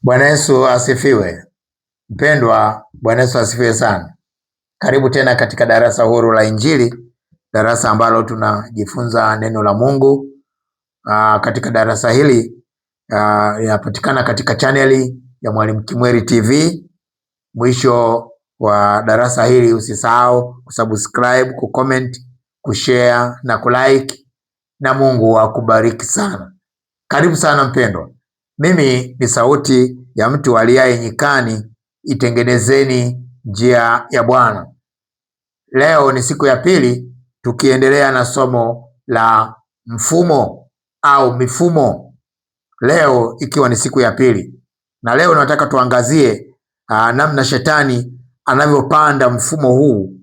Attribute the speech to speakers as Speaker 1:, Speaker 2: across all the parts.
Speaker 1: Bwana Yesu asifiwe. Mpendwa, Bwana Yesu asifiwe sana. Karibu tena katika darasa huru la Injili, darasa ambalo tunajifunza neno la Mungu. Katika darasa hili linapatikana katika chaneli ya Mwalimu Kimweri TV. Mwisho wa darasa hili usisahau kusubscribe, kucomment, kushare na kulike, na Mungu akubariki sana. Karibu sana mpendwa. Mimi ni sauti ya mtu aliaye nyikani, itengenezeni njia ya Bwana. Leo ni siku ya pili tukiendelea na somo la mfumo au mifumo. Leo ikiwa ni siku ya pili, na leo nataka tuangazie namna shetani anavyopanda mfumo huu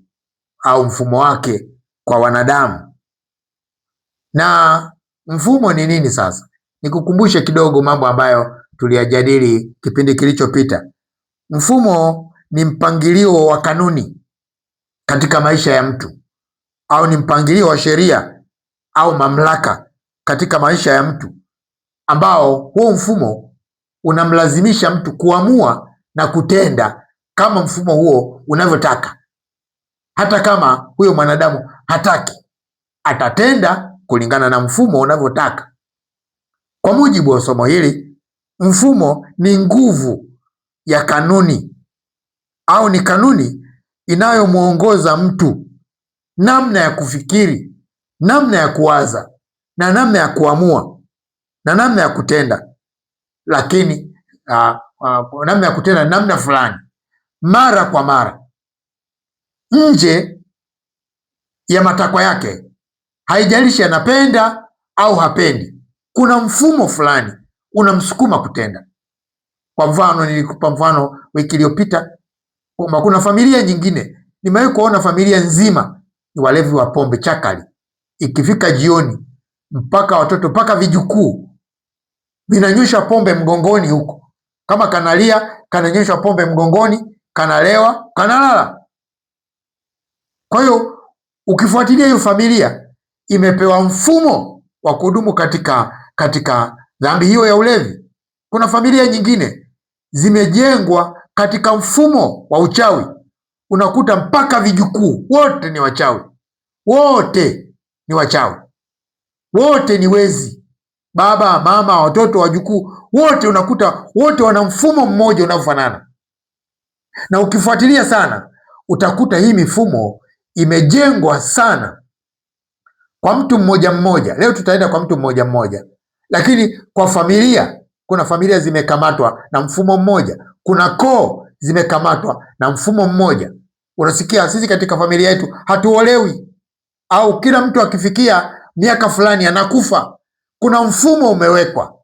Speaker 1: au mfumo wake kwa wanadamu. Na mfumo ni nini sasa? Nikukumbushe kidogo mambo ambayo tuliyajadili kipindi kilichopita. Mfumo ni mpangilio wa kanuni katika maisha ya mtu, au ni mpangilio wa sheria au mamlaka katika maisha ya mtu, ambao huo mfumo unamlazimisha mtu kuamua na kutenda kama mfumo huo unavyotaka. Hata kama huyo mwanadamu hataki, atatenda kulingana na mfumo unavyotaka. Kwa mujibu wa somo hili, mfumo ni nguvu ya kanuni au ni kanuni inayomwongoza mtu namna ya kufikiri, namna ya kuwaza, na namna ya kuamua, na namna ya kutenda, lakini namna ya kutenda namna fulani mara kwa mara nje ya matakwa yake. Haijalishi anapenda au hapendi, kuna mfumo fulani unamsukuma kutenda. Kwa mfano, nilikupa mfano wiki iliyopita kwamba kuna familia nyingine, nimewahi kuona familia nzima ni walevi wa pombe chakali. Ikifika jioni, mpaka watoto mpaka vijukuu vinanyosha pombe mgongoni huko, kama kanalia kananyosha pombe mgongoni, kanalewa, kanalala. Kwa hiyo ukifuatilia hiyo familia imepewa mfumo wa kudumu katika dhambi hiyo ya ulevi. Kuna familia nyingine zimejengwa katika mfumo wa uchawi, unakuta mpaka vijukuu wote ni wachawi, wote ni wachawi, wote ni wezi, baba, mama, watoto, wajukuu, wote unakuta wote wana mfumo mmoja unaofanana. Na ukifuatilia sana utakuta hii mifumo imejengwa sana kwa mtu mmoja mmoja. Leo tutaenda kwa mtu mmoja mmoja, lakini kwa familia, kuna familia zimekamatwa na mfumo mmoja, kuna koo zimekamatwa na mfumo mmoja. Unasikia sisi katika familia yetu hatuolewi, au kila mtu akifikia miaka fulani anakufa. Kuna mfumo umewekwa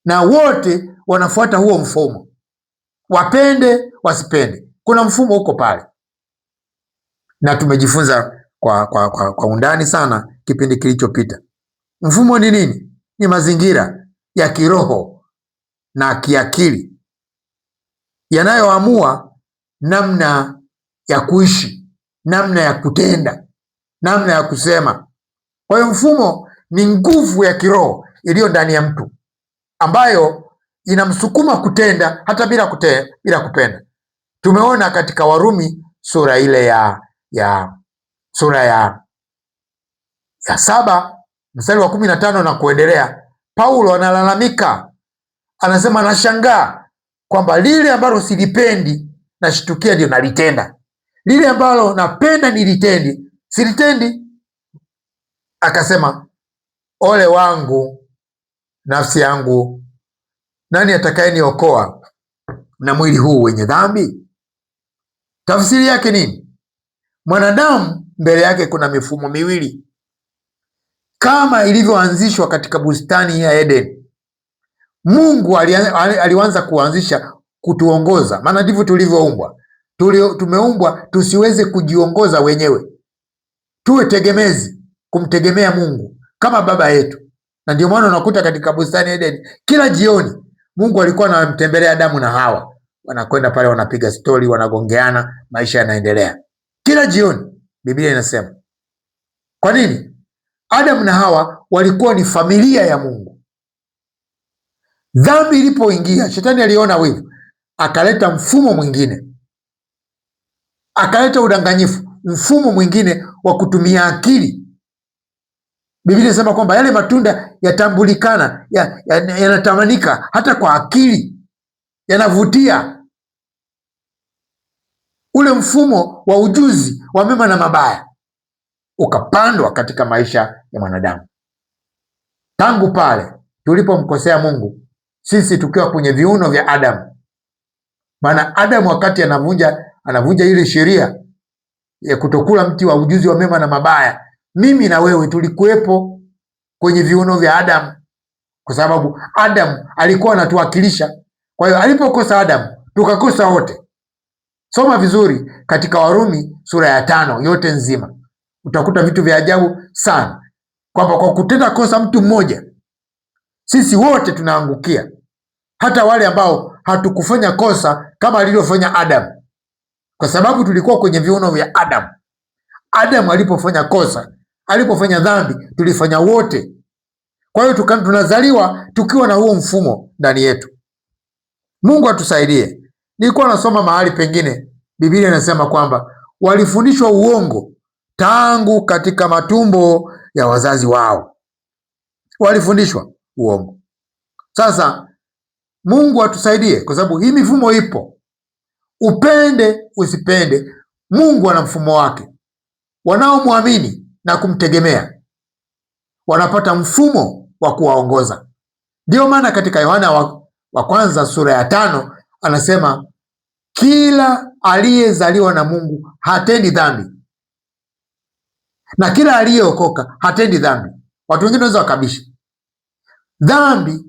Speaker 1: na wote wanafuata huo mfumo, wapende wasipende, kuna mfumo huko pale. Na tumejifunza kwa undani sana kipindi kilichopita. Mfumo ni nini? Ni mazingira ya kiroho na kiakili yanayoamua namna ya kuishi, namna ya kutenda, namna ya kusema. Kwa hiyo mfumo ni nguvu ya kiroho iliyo ndani ya mtu ambayo inamsukuma kutenda hata bila kupenda. Tumeona katika Warumi sura ile sura ya 7 mstari wa 15 na kuendelea. Paulo analalamika, anasema nashangaa kwamba lile ambalo silipendi nashtukia ndio nalitenda, lile ambalo napenda nilitendi silitendi. Akasema, ole wangu nafsi yangu, nani atakayeniokoa na mwili huu wenye dhambi? Tafsiri yake nini? Mwanadamu mbele yake kuna mifumo miwili, kama ilivyoanzishwa katika bustani ya Eden. Mungu alianza kuanzisha kutuongoza, maana ndivyo tulivyoumbwa. Tumeumbwa tusiweze kujiongoza wenyewe, tuwe tegemezi, kumtegemea Mungu kama baba yetu. Na ndio maana unakuta katika bustani ya Eden kila jioni Mungu alikuwa anamtembelea Adamu na Hawa, wanakwenda pale, wanapiga stori, wanagongeana, maisha yanaendelea kila jioni. Biblia inasema. Kwa nini? Adamu na Hawa walikuwa ni familia ya Mungu. Dhambi ilipoingia, shetani aliona wivu, akaleta mfumo mwingine, akaleta udanganyifu, mfumo mwingine wa kutumia akili. Biblia inasema kwamba yale matunda yatambulikana, yanatamanika hata kwa akili, yanavutia. Ule mfumo wa ujuzi wa mema na mabaya ukapandwa katika maisha ya mwanadamu. Tangu pale tulipomkosea Mungu, sisi tukiwa kwenye viuno vya Adamu. Maana Adamu wakati anavunja ile sheria ya kutokula mti wa ujuzi wa mema na mabaya, mimi na wewe tulikuwepo kwenye viuno vya Adamu, kwa sababu Adamu alikuwa anatuwakilisha. Kwa hiyo alipokosa Adamu, tukakosa wote. Soma vizuri katika Warumi sura ya 5 yote nzima, utakuta vitu vya ajabu sana, kwamba kwa kutenda kosa mtu mmoja sisi wote tunaangukia, hata wale ambao hatukufanya kosa kama alilofanya Adamu, kwa sababu tulikuwa kwenye viuno vya Adamu. Adamu alipofanya kosa, alipofanya dhambi, tulifanya wote. Kwa hiyo tunazaliwa tukiwa na huo mfumo ndani yetu. Mungu atusaidie. Nilikuwa nasoma mahali pengine, Biblia inasema kwamba walifundishwa uongo tangu katika matumbo ya wazazi wao. Walifundishwa uongo. Sasa Mungu atusaidie, kwa sababu hii mifumo ipo. Upende usipende, Mungu ana mfumo wake. Wanaomwamini na kumtegemea wanapata mfumo wa kuwaongoza. Ndio maana katika Yohana wa kwanza sura ya 5 anasema kila aliyezaliwa na Mungu hatendi dhambi, na kila aliyeokoka hatendi dhambi. Watu wengine wanaweza wakabisha. Dhambi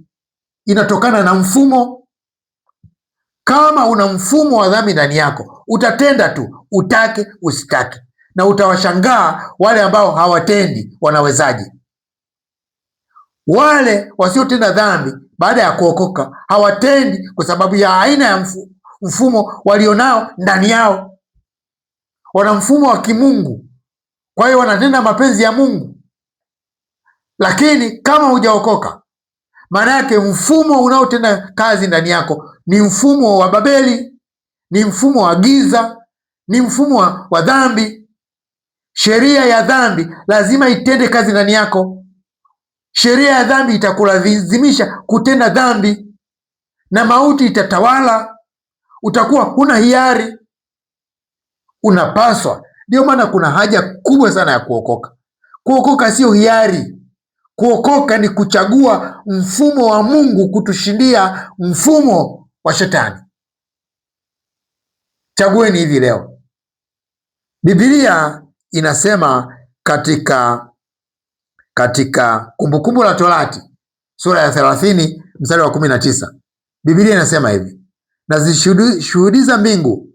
Speaker 1: inatokana na mfumo. Kama una mfumo wa dhambi ndani yako, utatenda tu, utake usitake, na utawashangaa wale ambao hawatendi wanawezaje. Wale wasiotenda dhambi baada ya kuokoka hawatendi kwa sababu ya aina ya mfumo walionao ndani yao. Wana mfumo wa kimungu, kwa hiyo wanatenda mapenzi ya Mungu. Lakini kama hujaokoka, maana yake mfumo unaotenda kazi ndani yako ni mfumo wa Babeli, ni mfumo wa giza, ni mfumo wa dhambi. Sheria ya dhambi lazima itende kazi ndani yako. Sheria ya dhambi itakulazimisha kutenda dhambi, na mauti itatawala. Utakuwa huna hiari, unapaswa. Ndio maana kuna haja kubwa sana ya kuokoka. Kuokoka sio hiari. Kuokoka ni kuchagua mfumo wa Mungu kutushindia mfumo wa Shetani. Chagueni hivi leo. Biblia inasema katika Kumbukumbu la Torati sura ya 30 mstari wa 19, Biblia inasema hivi: nazishuhudiza mbingu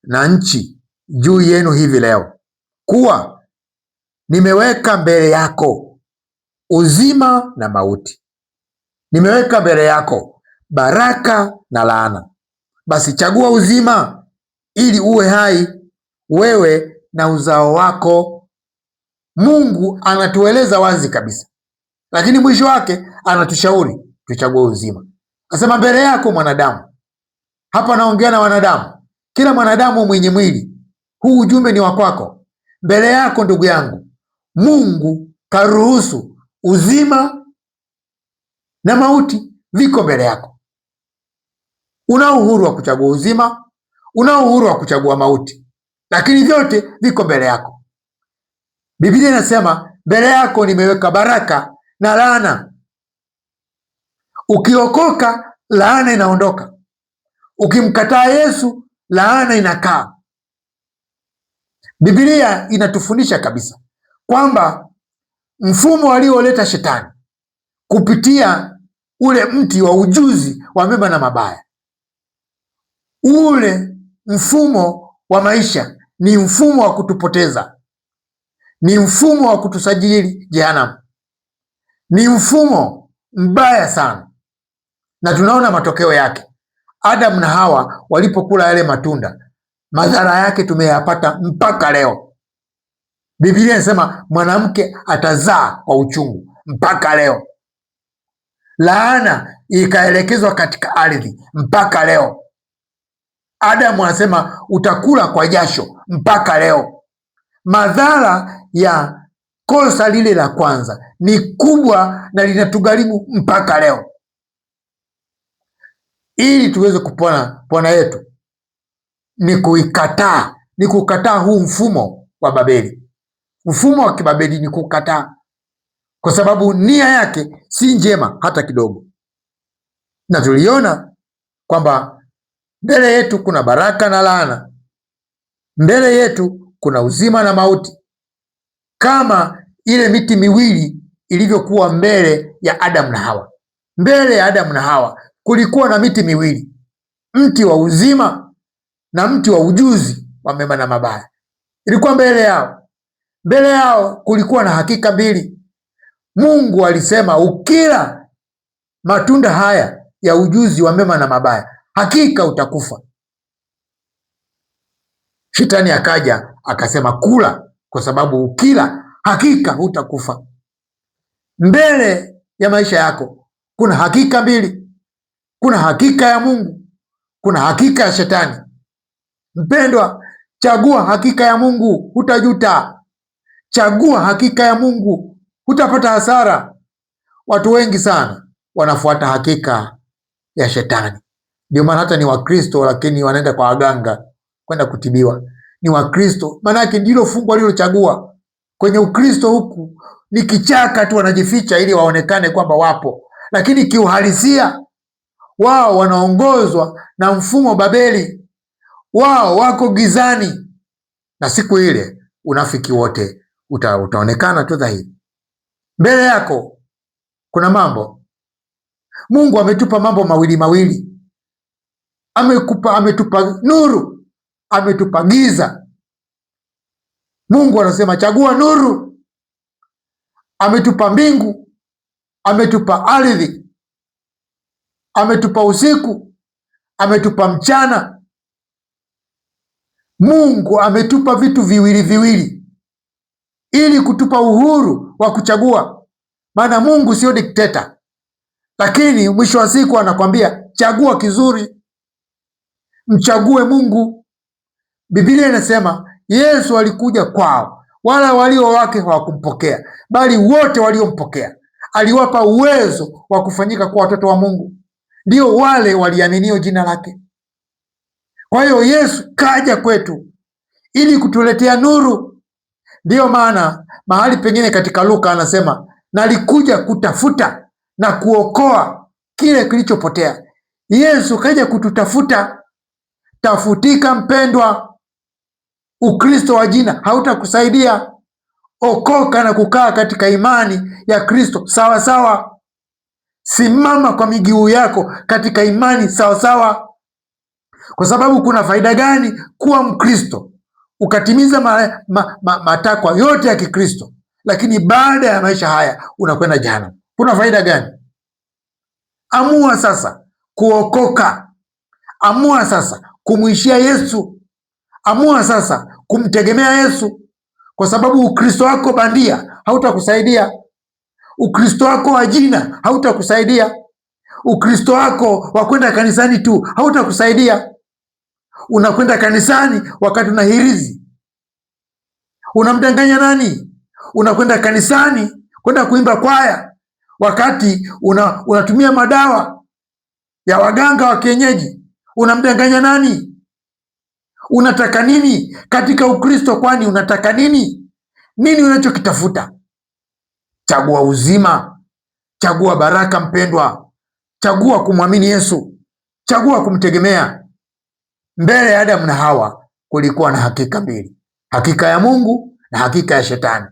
Speaker 1: na nchi juu yenu hivi leo, kuwa nimeweka mbele yako uzima na mauti, nimeweka mbele yako baraka na laana. Basi chagua uzima ili uwe hai, wewe na uzao wako. Mungu anatueleza wazi kabisa, lakini mwisho wake anatushauri tuchague uzima. Anasema mbele yako mwanadamu. Hapa naongea na wanadamu, kila mwanadamu mwenye mwili huu. Ujumbe ni wa kwako. Mbele yako ndugu yangu, Mungu karuhusu uzima na mauti, viko mbele yako. Unao uhuru wa kuchagua uzima, unao uhuru wa kuchagua mauti, lakini vyote viko mbele yako. Biblia inasema mbele yako nimeweka baraka na laana. Ukiokoka, laana inaondoka. Ukimkataa Yesu, laana inakaa. Biblia inatufundisha kabisa kwamba mfumo alioleta Shetani kupitia ule mti wa ujuzi wa mema na mabaya, ule mfumo wa maisha ni mfumo wa kutupoteza, ni mfumo wa kutusajili jehanamu, ni mfumo mbaya sana, na tunaona matokeo yake. Adamu na Hawa walipokula yale matunda, madhara yake tumeyapata mpaka leo. Biblia inasema mwanamke atazaa kwa uchungu mpaka leo. Laana ikaelekezwa katika ardhi mpaka leo. Adamu anasema utakula kwa jasho mpaka leo. Madhara ya kosa lile la kwanza ni kubwa na linatugharimu mpaka leo. Ili tuweze kupona yetu ni kukataa huu mfumo wa Babeli. Mfumo wa kibabeli ni kukataa, kwa sababu nia yake si njema hata kidogo, na tuliona kwamba mbele yetu kuna baraka na laana, mbele yetu kuna uzima na mauti, kama ile miti miwili ilivyokuwa mbele ya Adamu na Hawa. Mbele ya Adamu na Hawa kulikuwa na miti miwili, mti wa uzima na mti wa ujuzi wa mema na mabaya. Ilikuwa mbele yao. Mbele yao kulikuwa na hakika mbili. Mungu alisema ukila matunda haya ya ujuzi wa mema na mabaya, hakika utakufa. Shetani akaja akasema kula, kwa sababu ukila hakika hutakufa. Mbele ya maisha yako kuna hakika mbili. Kuna hakika ya Mungu, kuna hakika ya Shetani. Mpendwa, chagua hakika ya Mungu, hutajuta. Chagua hakika ya Mungu, hutapata hasara. Watu wengi sana wanafuata hakika ya Shetani. Ndio maana hata ni Wakristo lakini wanaenda kwa waganga kwenda kutibiwa. Ni Wakristo, maana yake ndilo fungu walilochagua. Kwenye Ukristo huku ni kichaka tu, wanajificha ili waonekane kwamba wapo, lakini kiuhalisia wao wanaongozwa na mfumo Babeli. Wao wako gizani, na siku ile unafiki wote utaonekana tu dhahiri. Mbele yako kuna mambo. Mungu ametupa mambo mawili. Ametupa nuru, ametupa giza. Mungu anasema chagua nuru. Ametupa mbingu, ametupa ardhi, ametupa usiku, ametupa mchana. Mungu ametupa vitu viwili ili kutupa uhuru wa kuchagua. Maana Mungu sio dikteta, lakini mwisho wa siku anakwambia chagua kizuri, mchague Mungu. Biblia inasema Yesu alikuja kwao, wala walio wake hawakumpokea, bali wote waliompokea aliwapa uwezo wa kufanyika kuwa watoto wa Mungu, ndio wale waliaminio jina lake. Kwa hiyo Yesu kaja kwetu ili kutuletea nuru. Ndiyo maana mahali pengine katika Luka anasema nalikuja kutafuta na kuokoa kile kilichopotea. Yesu kaja kututafuta. Tafutika mpendwa, Ukristo wa jina hautakusaidia. Okoka na kukaa katika imani ya Kristo sawa sawa. Simama kwa miguu yako katika imani sawa sawa, kwa sababu kuna faida gani kuwa Mkristo ukatimiza matakwa yote ya Kikristo, lakini baada ya maisha haya unakwenda jehanamu? Kuna faida gani? Amua sasa kuokoka. Amua sasa kumwishia Yesu. Amua sasa kumtegemea Yesu, kwa sababu Ukristo wako bandia hautakusaidia. Ukristo wako wa jina hautakusaidia. Ukristo wako wa kwenda kanisani tu hautakusaidia. Unakwenda kanisani wakati una hirizi, unamdanganya nani? Unakwenda kanisani kwenda kuimba kwaya wakati unatumia madawa ya waganga wa kienyeji, unamdanganya nani? Unataka nini katika Ukristo? Kwani unataka nini? Nini unachokitafuta? Chagua uzima, chagua baraka mpendwa, chagua kumwamini Yesu, chagua kumtegemea. Mbele ya Adamu na Hawa kulikuwa na hakika mbili, hakika ya Mungu na hakika ya Shetani.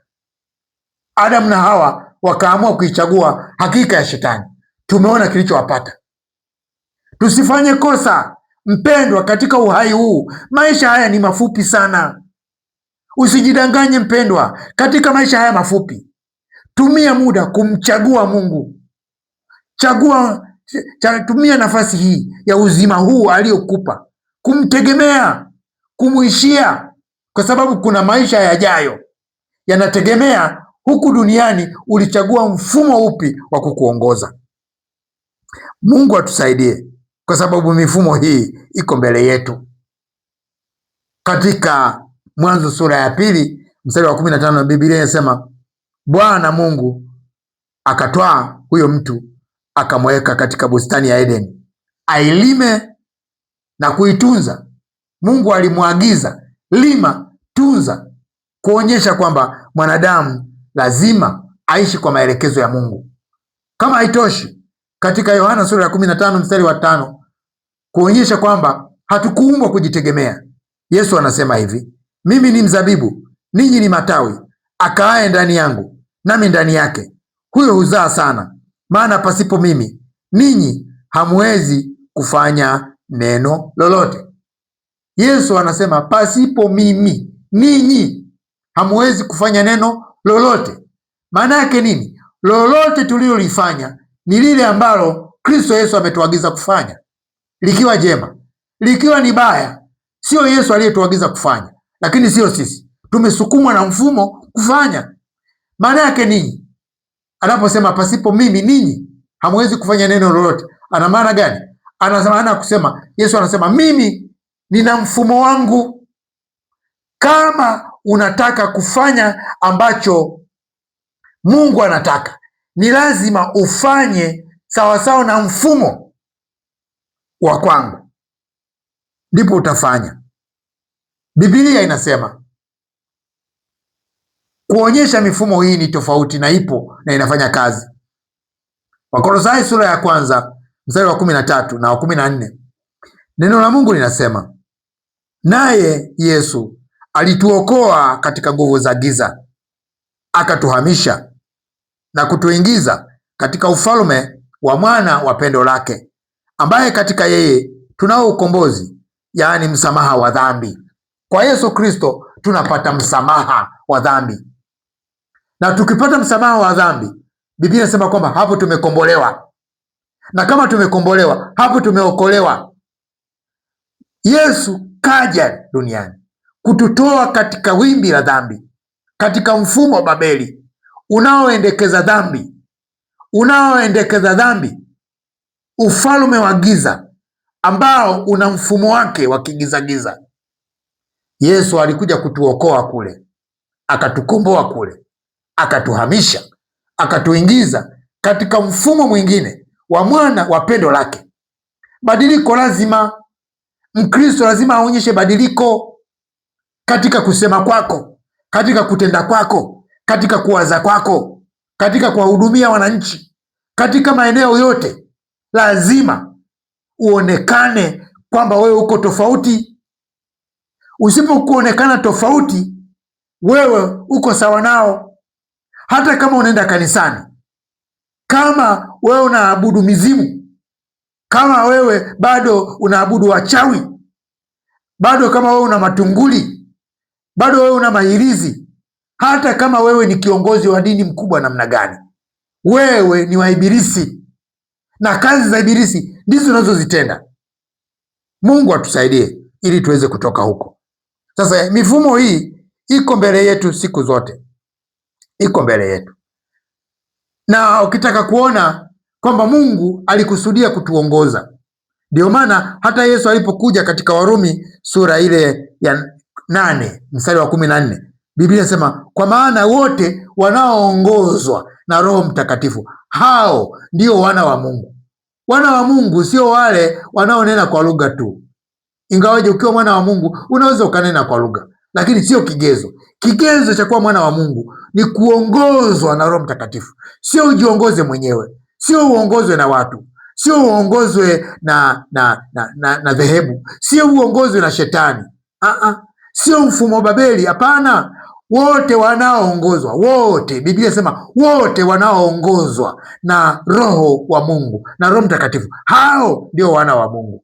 Speaker 1: Adamu na Hawa wakaamua kuichagua hakika ya Shetani. Tumeona kilichowapata. Tusifanye kosa mpendwa katika uhai huu. Maisha haya ni mafupi sana. Usijidanganye mpendwa, katika maisha haya mafupi tumia muda kumchagua Mungu. Tumia nafasi hii ya uzima huu aliyokupa kumtegemea, kumuishia, kwa sababu kuna maisha yajayo yanategemea huku duniani ulichagua mfumo upi wa kukuongoza. Mungu atusaidie, kwa sababu mifumo hii iko mbele yetu. Katika Mwanzo sura ya 2 mstari wa 15 Biblia inasema Bwana Mungu akatwaa huyo mtu akamweka katika bustani ya Edeni ailime na kuitunza. Mungu alimwagiza lima, tunza, kuonyesha kwamba mwanadamu lazima aishi kwa maelekezo ya Mungu. Kama haitoshi, katika Yohana sura ya 15 mstari wa 5 kuonyesha kwamba hatukuumbwa kujitegemea. Yesu anasema hivi, mimi ni mzabibu, ninyi ni matawi, akaaye ndani yangu nami ndani yake, huyo huzaa sana, maana pasipo mimi ninyi hamwezi kufanya neno lolote. Yesu anasema pasipo mimi ninyi hamwezi kufanya neno lolote. Maana yake nini? Lolote tulilolifanya ni lile ambalo Kristo Yesu ametuagiza kufanya, likiwa jema, likiwa ni baya. Sio Yesu aliyetuagiza kufanya, lakini sio sisi, tumesukumwa na mfumo kufanya. Maana yake nini anaposema pasipo mimi ninyi hamwezi kufanya neno lolote? Ana maana gani? Yesu anasema mimi nina mfumo wangu. Kama unataka kufanya ambacho Mungu anataka, ni lazima ufanye sawasawa na mfumo wa kwangu, ndipo utafanya. Biblia inasema kuonyesha mifumo hii ni tofauti na ipo na inafanya kazi. Wakolosai sura ya 1 mstari wa 13 na wa 14, neno la Mungu linasema naye Yesu alituokoa katika nguvu za giza, akatuhamisha na kutuingiza katika ufalme wa mwana wa pendo lake, ambaye katika yeye tunao ukombozi, yaani msamaha wa dhambi. Kwa Yesu Kristo tunapata msamaha wa dhambi, na tukipata msamaha wa dhambi, Biblia inasema kwamba hapo tumekombolewa, na kama tumekombolewa, hapo tumeokolewa. Yesu kaja duniani kututoa katika wimbi la dhambi, katika mfumo wa Babeli unaoendekeza dhambi, ufalme wa giza ambao una mfumo wake wa kigizagiza. Yesu alikuja kutuokoa kule, akatukomboa kule, akatuhamisha, akatuingiza katika mfumo mwingine wa mwana wa pendo lake. Badiliko lazima. Mkristo lazima aonyeshe badiliko katika kusema kwako, katika kutenda kwako, katika kuwaza kwako, katika kuwahudumia wananchi, katika maeneo yote. Lazima uonekane kwamba wewe uko tofauti. Usipokuonekana tofauti, wewe uko sawa nao. Hata kama unaenda kanisani, kama wewe unaabudu mizimu, kama wewe bado unaabudu wachawi, bado kama wewe una matunguli, bado wewe una mahirizi, hata kama wewe ni kiongozi wa dini mkubwa namna gani, wewe ni wa Ibilisi, na kazi za Ibilisi ndizo unazozitenda. Mungu atusaidie ili tuweze kutoka huko. Sasa mifumo hii iko mbele yetu siku zote, iko mbele yetu, na ukitaka kuona kwamba Mungu alikusudia kutuongoza, ndio maana hata Yesu alipokuja katika Warumi sura ile ya 8 mstari wa 14, Biblia inasema kwa maana wote wanaoongozwa na Roho Mtakatifu hao ndio wana wa Mungu. Wana wa Mungu sio wale wanaonena kwa lugha tu, ingawaje ukiwa mwana wa Mungu unaweza ukanena kwa lugha, lakini sio kigezo. Kigezo cha kuwa mwana wa Mungu ni kuongozwa na Roho Mtakatifu. Sio ujiongoze mwenyewe, sio uongozwe na watu, sio uongozwe na dhehebu, sio uongozwe na shetani, sio mfumo Babeli. Hapana, wote wanaoongozwa, wote, Biblia inasema wote wanaoongozwa na Roho wa Mungu na Roho Mtakatifu, hao ndio wana wa Mungu.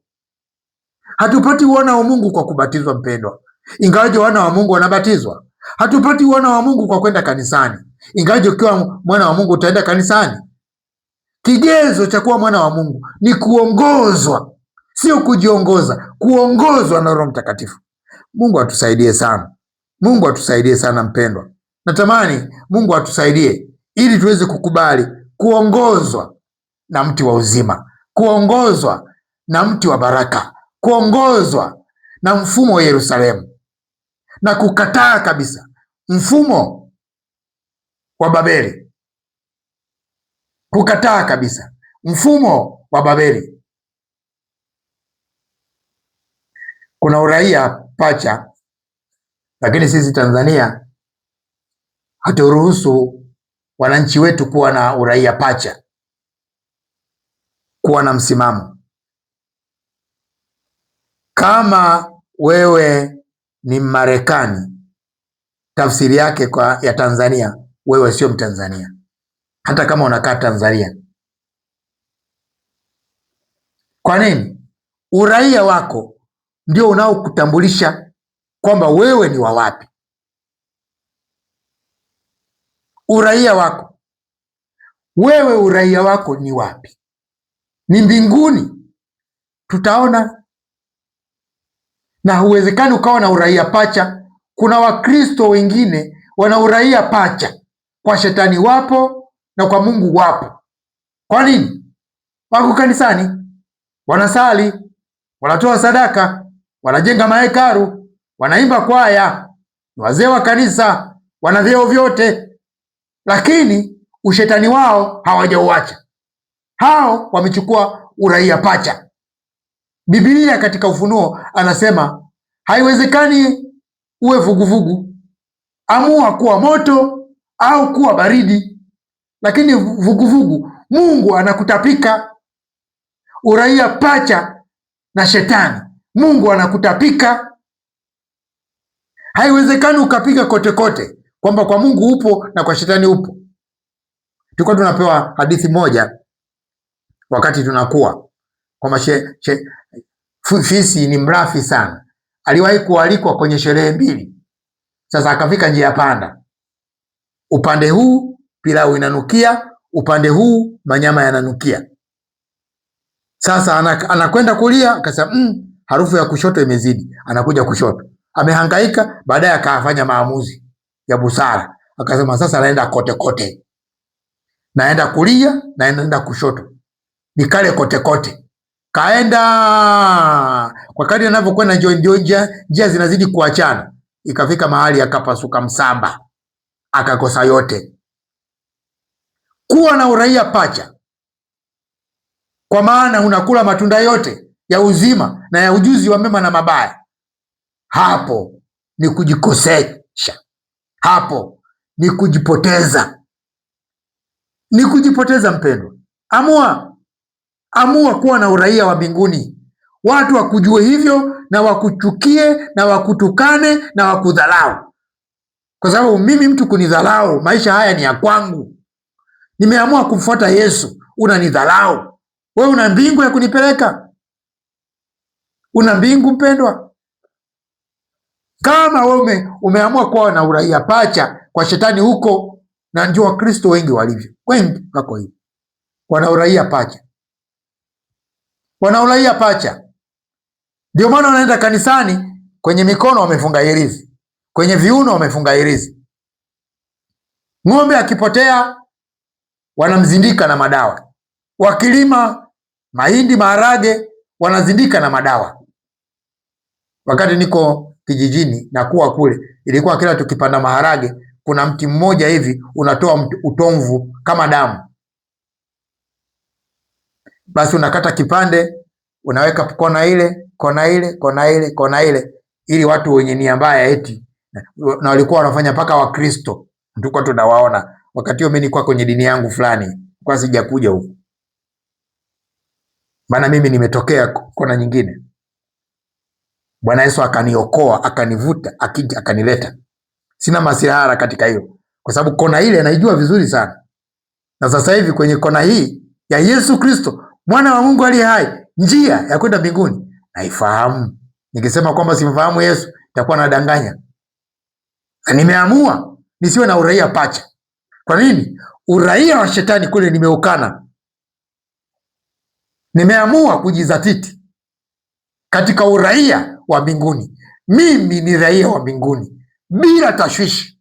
Speaker 1: Hatupati wana wa Mungu kwa kubatizwa, mpendwa, ingawaje wana wa Mungu wanabatizwa. Hatupati wana wa Mungu kwa kwenda kanisani, ingawaje ukiwa mwana wa Mungu utaenda kanisani. Kigezo cha kuwa mwana wa Mungu ni kuongozwa, sio kujiongoza, kuongozwa na Roho Mtakatifu. Mungu atusaidie sana. Mungu atusaidie sana mpendwa. Natamani Mungu atusaidie ili tuweze kukubali kuongozwa na mti wa uzima, kuongozwa na mti wa baraka, kuongozwa na mfumo wa Yerusalemu, na kukataa kabisa mfumo wa Babeli, kukataa kabisa mfumo wa Babeli. Kuna uraia pacha, lakini sisi Tanzania haturuhusu wananchi wetu kuwa na uraia pacha, kuwa na msimamo. Kama wewe ni Marekani, tafsiri yake ya Tanzania, wewe sio Mtanzania, hata kama unakaa Tanzania. Kwa nini? Uraia wako ndio unaokutambulisha kwamba wewe ni wa wapi. Uraia wako wewe, uraia wako ni wapi? Ni mbinguni, tutaona. Na huwezekani ukawa na uraia pacha. Kuna Wakristo wengine wana uraia pacha, kwa shetani wapo na kwa Mungu wapo. Kwa nini? Wako kanisani, wanasali, wanatoa sadaka, wanajenga mahekalu, wanaimba kwaya, ni wazee wa kanisa, wana vyeo vyote, lakini ushetani wao hawajauacha. Hao wamechukua uraia pacha. Biblia katika Ufunuo anasema haiwezekani uwe vuguvugu, amua kuwa moto au kuwa baridi, lakini vuguvugu Mungu anakutapika. Uraia pacha na shetani, Mungu anakutapika. Haiwezekani ukapiga kote kote kwamba kwa Mungu upo na kwa shetani upo. Tulikuwa tunapewa hadithi moja wakati tunakuwa kwamba fisi ni mrafi sana. Aliwahi kualikwa kwenye sherehe mbili. Sasa akafika njia panda, upande huu pilau inanukia, upande huu manyama yananukia. Sasa anakwenda kulia, akasema harufu ya kushoto imezidi, anakuja kushoto. Amehangaika, baadaye akafanya maamuzi ya busara, akasema sasa naenda kote kote, naenda kulia na naenda kushoto, nikale kote kote. Kaenda kwa kadri anavyokwenda, njia zinazidi kuachana, ikafika mahali akapasuka msamba, akakosa yote. Kuwa na uraia pacha, kwa maana unakula matunda yote ya uzima na ya ujuzi wa mema na mabaya. Hapo ni kujikosesha, hapo ni kujipoteza, ni kujipoteza. Mpendwa, amua kuwa na uraia wa mbinguni. Watu wakujue hivyo na wakuchukie na wakutukane na wakudhalau, kwa sababu mimi mtu kunidhalau, maisha haya ni ya kwangu. Nimeamua kumfuata Yesu, unanidhalau. Wewe una mbingu ya kunipeleka? Una mbingu mpendwa? Kama wewe umeamua kuwa na uraia pacha kwa shetani huko, na ndio Wakristo wengi walivyo, wengi wako hivi, wana uraia pacha, wana uraia pacha. Ndio maana wanaenda kanisani, kwenye mikono wamefunga hirizi, kwenye viuno wamefunga hirizi. Ng'ombe akipotea wanamzindika na madawa, wakilima mahindi maharage wanazindika na madawa. Wakati niko kijijini na kuwa kule, ilikuwa kila tukipanda maharage kuna mti mmoja hivi unatoa utomvu kama damu. Basi unakata kipande, unaweka kona ile kona ile kona ile kona ile, ili watu wenye nia mbaya eti, na walikuwa wanafanya mpaka Wakristo tulikuwa tunawaona. Wakati huo mimi nilikuwa kwenye dini yangu fulani, kwa sijakuja huko, maana mimi nimetokea kona nyingine. Bwana Yesu akaniokoa, akanivuta, akanileta. Sina masihara katika hiyo, kwa sababu kona ile naijua vizuri sana. Na sasa hivi kwenye kona hii ya Yesu Kristo, mwana wa Mungu aliye hai, njia ya kwenda mbinguni, naifahamu. Nikisema kwamba simfahamu Yesu, nitakuwa nadanganya. Na nimeamua nisiwe na uraia pacha. Kwa nini? Uraia wa shetani kule nimeukana. Nimeamua kujizatiti katika uraia wa mbinguni. Mimi ni raia wa mbinguni bila tashwishi.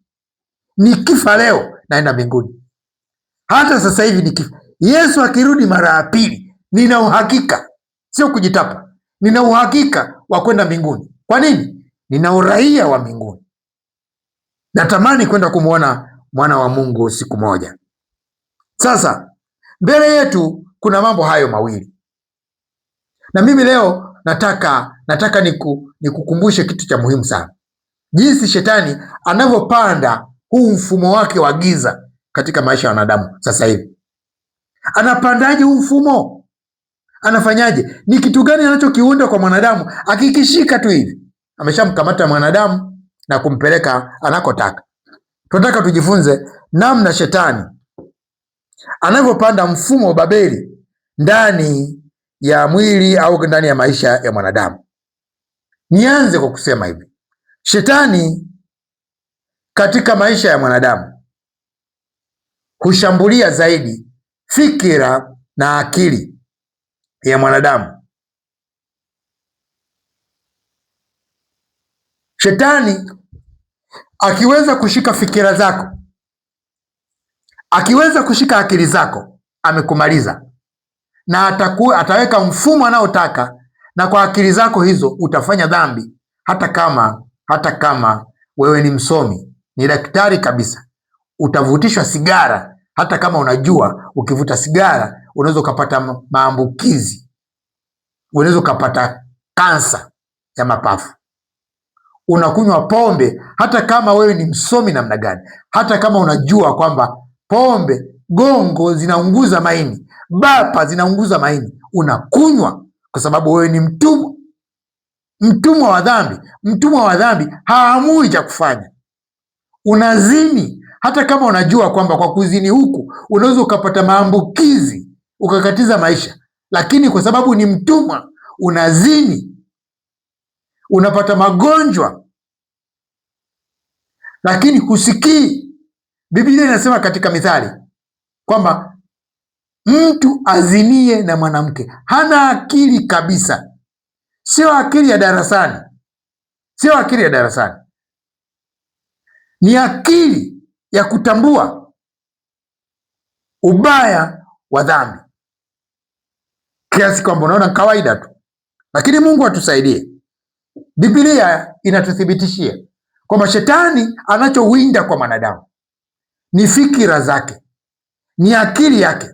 Speaker 1: Nikifa leo naenda mbinguni. Hata sasa hivi nikifa, Yesu akirudi mara ya pili nina uhakika, sio kujitapa, nina uhakika wa kwenda mbinguni. Kwa nini? Nina uraia wa mbinguni. Natamani kwenda kumwona mwana wa Mungu siku moja. Sasa mbele yetu kuna mambo hayo mawili, na mimi leo nataka nikukumbushe kitu cha muhimu sana, jinsi shetani anavyopanda huu mfumo wake wa giza katika maisha ya wanadamu. Sasa hivi anapandaje huu mfumo? Anafanyaje? Ni kitu gani anachokiunda kwa mwanadamu? Akikishika tu hivi ameshamkamata mwanadamu na kumpeleka anakotaka. Tunataka tujifunze namna shetani anavyopanda mfumo wa Babeli ndani ya mwili au ndani ya maisha ya mwanadamu. Nianze kwa kusema hivi, shetani katika maisha ya mwanadamu hushambulia zaidi fikira na akili ya mwanadamu. Shetani akiweza kushika fikira zako, akiweza kushika akili zako, amekumaliza, na ataweka mfumo anaotaka, na kwa akili zako hizo utafanya dhambi, hata kama wewe ni msomi, ni daktari kabisa. Utavutishwa sigara, hata kama unajua ukivuta sigara unaweza ukapata maambukizi, unaweza ukapata kansa ya mapafu. Unakunywa pombe, hata kama wewe ni msomi namna gani, hata kama unajua kwamba pombe, gongo zinaunguza maini, bapa zinaunguza maini, unakunywa kwa sababu wewe ni mtumwa wa dhambi. Mtumwa wa dhambi haamui cha kufanya. Unazini, hata kama unajua kwamba kwa kuzini huku unaweza ukapata maambukizi ukakatiza maisha, lakini kwa sababu ni mtumwa unazini, unapata magonjwa, lakini husikii. Biblia inasema katika Mithali kwamba mtu azinie na mwanamke hana akili kabisa. Sio akili ya darasani, sio akili ya darasani, ni akili ya kutambua ubaya wa dhambi, kiasi kwamba unaona kawaida tu. Lakini Mungu atusaidie. Biblia inatuthibitishia kwamba shetani anachowinda kwa mwanadamu ni fikira zake, ni akili yake.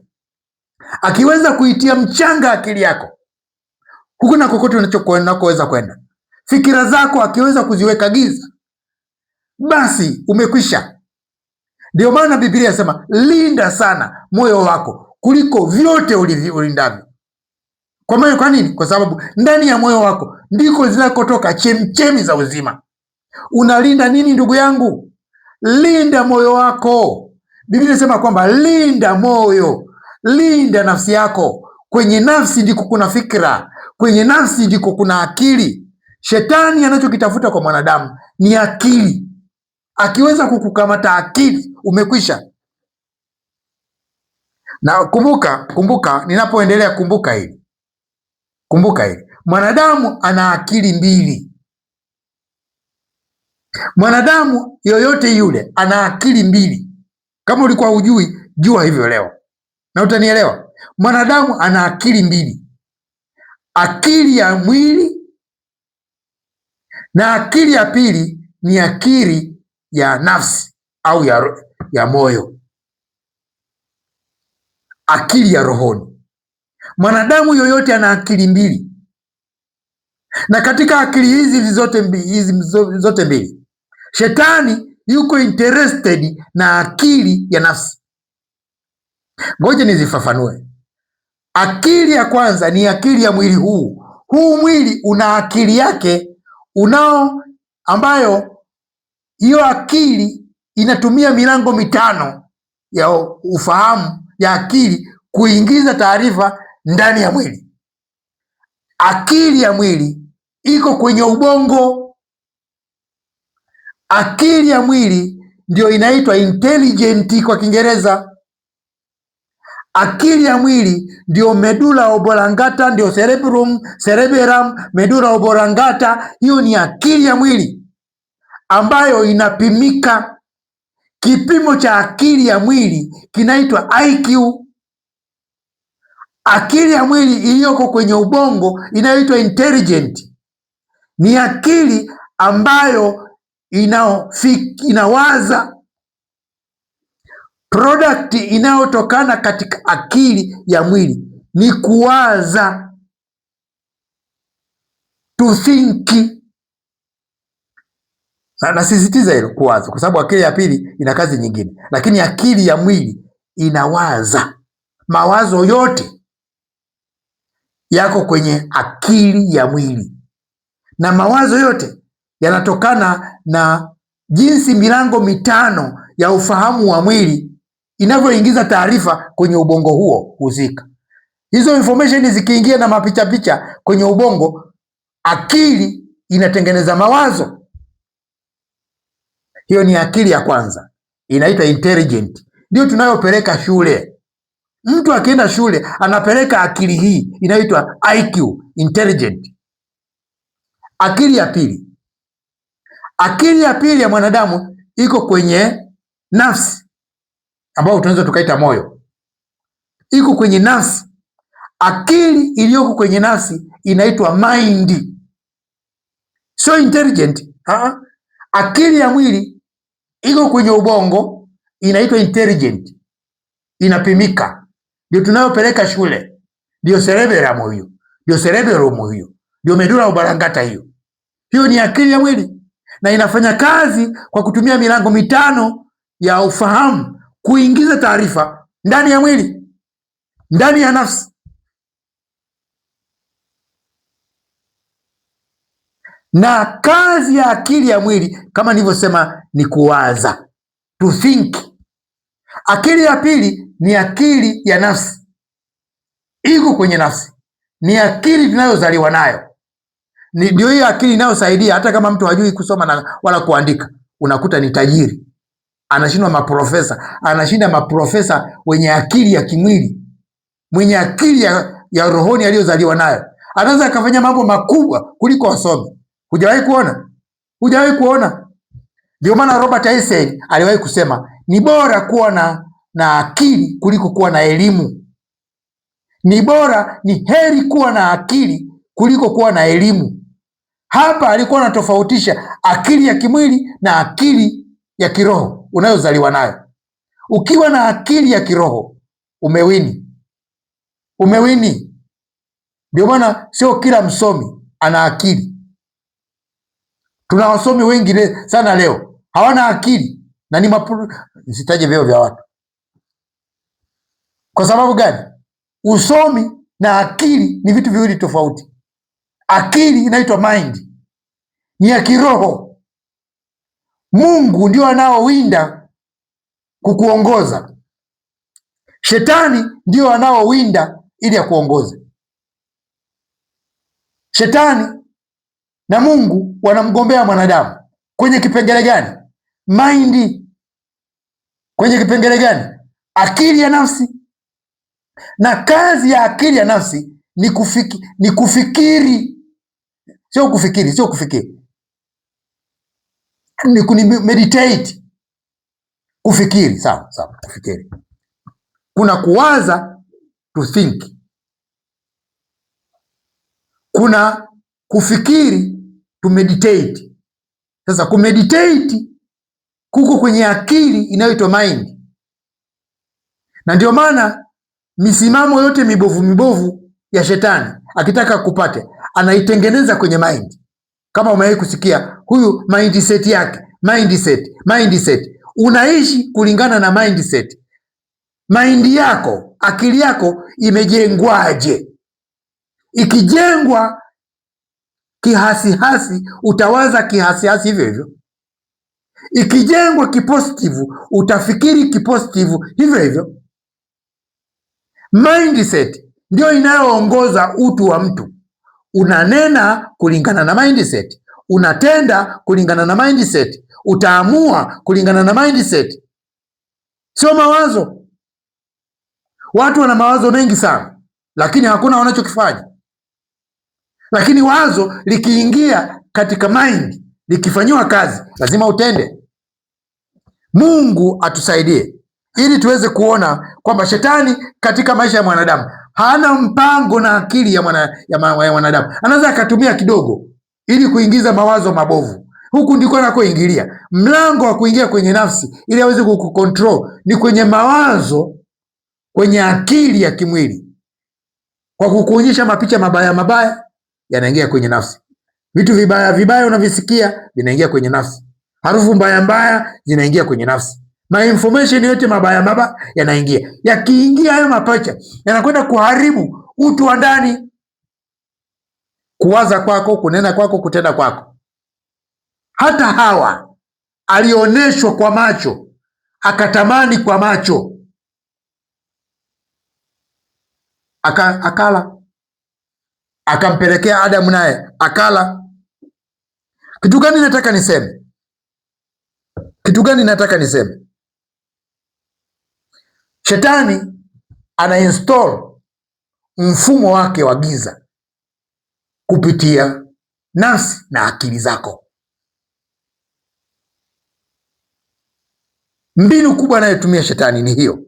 Speaker 1: Akiweza kuitia mchanga akili yako, huku na kokote unakoweza kwenda, fikira zako akiweza kuziweka giza, basi umekwisha. Ndio maana Biblia inasema linda sana moyo wako kuliko vyote ulindavyo. Kwa nini? Kwa sababu ndani ya moyo wako ndiko zinakotoka chemchemi za uzima. Unalinda nini ndugu yangu? Linda moyo wako. Biblia inasema kwamba linda moyo, linda nafsi yako. Kwenye nafsi ndiko kuna fikra, kwenye nafsi ndiko kuna akili. Shetani anachokitafuta kwa mwanadamu ni akili. Akiweza kukukamata akili, umekwisha. Na kumbuka, ninapoendelea kumbuka hili, mwanadamu ana akili mbili. Mwanadamu yoyote yule ana akili mbili. Kama ulikuwa hujui, jua hivyo leo na utanielewa. Mwanadamu ana akili mbili, akili ya mwili na akili ya pili ni akili ya nafsi au ya moyo, akili ya rohoni. Mwanadamu yoyote ana akili mbili, na katika akili hizi zote mbili shetani yuko interested na akili ya nafsi. Ngoja nizifafanue. Akili ya kwanza ni akili ya mwili huu. Huu mwili una akili yake ambayo hiyo akili inatumia milango mitano ya ufahamu ya akili kuingiza taarifa ndani ya mwili. Akili ya mwili iko kwenye ubongo. Akili ya mwili ndio inaitwa intelligent kwa Kiingereza. Akili ya mwili ndio medulla oblongata, ndio cerebellum, medulla oblongata. Hiyo ni akili ya mwili ambayo inapimika. Kipimo cha akili ya mwili kinaitwa IQ. Akili ya mwili iliyoko kwenye ubongo inayoitwa intelligent ni akili ambayo inawaza. Product inayotokana katika akili ya mwili ni kuwaza, to think. Nasisitiza hilo, kuwaza, kwa sababu akili ya pili ina kazi nyingine, lakini akili ya mwili inawaza. Mawazo yote yako kwenye akili ya mwili, na mawazo yote yanatokana na jinsi milango mitano ya ufahamu wa mwili inavyoingiza taarifa kwenye ubongo huo husika. Hizo information zikiingia na mapicha kwenye ubongo, akili inatengeneza mawazo. Hiyo ni akili ya kwanza, inaitwa intelligent, ndio tunayopeleka shule. Mtu akienda shule anapeleka akili hii inaitwa IQ, intelligent. Akili ya pili, akili ya pili ya mwanadamu iko kwenye nafsi, ambao tunaweza tukaita moyo. Iko kwenye nafsi. Akili iliyoko kwenye nafsi inaitwa mind, sio intelligent. Akili ya mwili iko kwenye ubongo, inaitwa intelligent, inapimika, ndio tunayopeleka shule. Ndio cerebellum huyo, ndio cerebellum huyo, ndio medulla oblongata hiyo. Hiyo ni akili ya mwili, na inafanya kazi kwa kutumia milango mitano ya ufahamu kuingiza taarifa ndani ya mwili, ndani ya nafsi. Na kazi ya akili ya mwili kama nilivyosema ni kuwaza, to think. Akili ya pili ni akili ya nafsi, iko kwenye nafsi, ni akili tunayozaliwa nayo. Ndio hiyo akili inayosaidia hata kama mtu hajui kusoma wala kuandika, unakuta ni tajiri, anashinda maprofesa wenye akili ya kimwili, mwenye akili ya rohoni aliyozaliwa nayo, anaweza akafanya mambo makubwa kuliko wasomi. Hujawahi kuona? Hujawahi kuona? Ndio maana Robert Einstein aliwahi kusema ni bora kuwa na akili kuliko kuwa na elimu. Ni heri kuwa na akili kuliko kuwa na elimu. Hapa alikuwa anatofautisha akili ya kimwili na akili ya kiroho unayozaliwa nayo. Ukiwa na akili ya kiroho umewini. Ndio maana sio kila msomi ana akili. Tuna wasomi wengi sana leo hawana akili, na nisitaje vyeo vya watu. Kwa sababu gani? Usomi na akili ni vitu viwili tofauti. Akili inaitwa mind, ni ya kiroho. Mungu ndio anaowinda kukuongoza, shetani ndio anaowinda ili akuongoze. Shetani na Mungu wanamgombea mwanadamu kwenye kipengele gani? Mind. Kwenye kipengele gani? Akili ya nafsi. Na kazi ya akili ya nafsi ni kufikiri, sio kufikiri, ni meditate. Kufikiri, sawa, kufikiri. Kuna kuwaza, to think. Kuna kufikiri, to meditate. Sasa kumeditate kuko kwenye akili inayoitwa mind, na ndio maana misimamo yote mibovu ya shetani akitaka kupate anaitengeneza kwenye mind. Kama umewahi kusikia huyu mindset yake, mindset, unaishi kulingana na mindset. Mind yako, akili yako imejengwaje? Ikijengwa kihasihasi, utawaza kihasihasi hivyo hivyo. Ikijengwa kipositivu, utafikiri kipositivu hivyo hivyo. Mindset ndio inayoongoza utu wa mtu. Unanena kulingana na mindset, unatenda kulingana na mindset, utaamua kulingana na mindset, sio mawazo. Watu wana mawazo mengi sana, lakini hakuna wanachokifanya. Lakini wazo likiingia katika mind, likifanyiwa kazi, lazima utende. Mungu atusaidie ili tuweze kuona kwamba shetani katika maisha ya mwanadamu hana mpango na akili ya mwanadamu. Anaweza akatumia kidogo ili kuingiza mawazo mabovu. Huku ndiko anakoingilia. Mlango wa kuingia kwenye nafsi ili aweze kukukontrol ni kwenye mawazo, kwenye akili ya kimwili, kwa kukuonyesha mapicha mabaya mabaya yanaingia kwenye nafsi. Vitu vibaya vibaya unavisikia vinaingia kwenye nafsi. Harufu mbaya mbaya zinaingia kwenye nafsi. Information yote mabaya mabaya yanaingia. Yakiingia hayo mapacha yanakwenda kuharibu utu wa ndani, kuwaza kwako, kunena kwako, kutenda kwako. Hata Hawa alioneshwa kwa macho, akatamani kwa macho, akala, akampelekea Adamu naye akala. Kitu gani nataka niseme? Kitu gani nataka niseme? Shetani ana install mfumo wake wa giza kupitia nafsi na akili zako. Mbinu kubwa anayotumia shetani ni hiyo.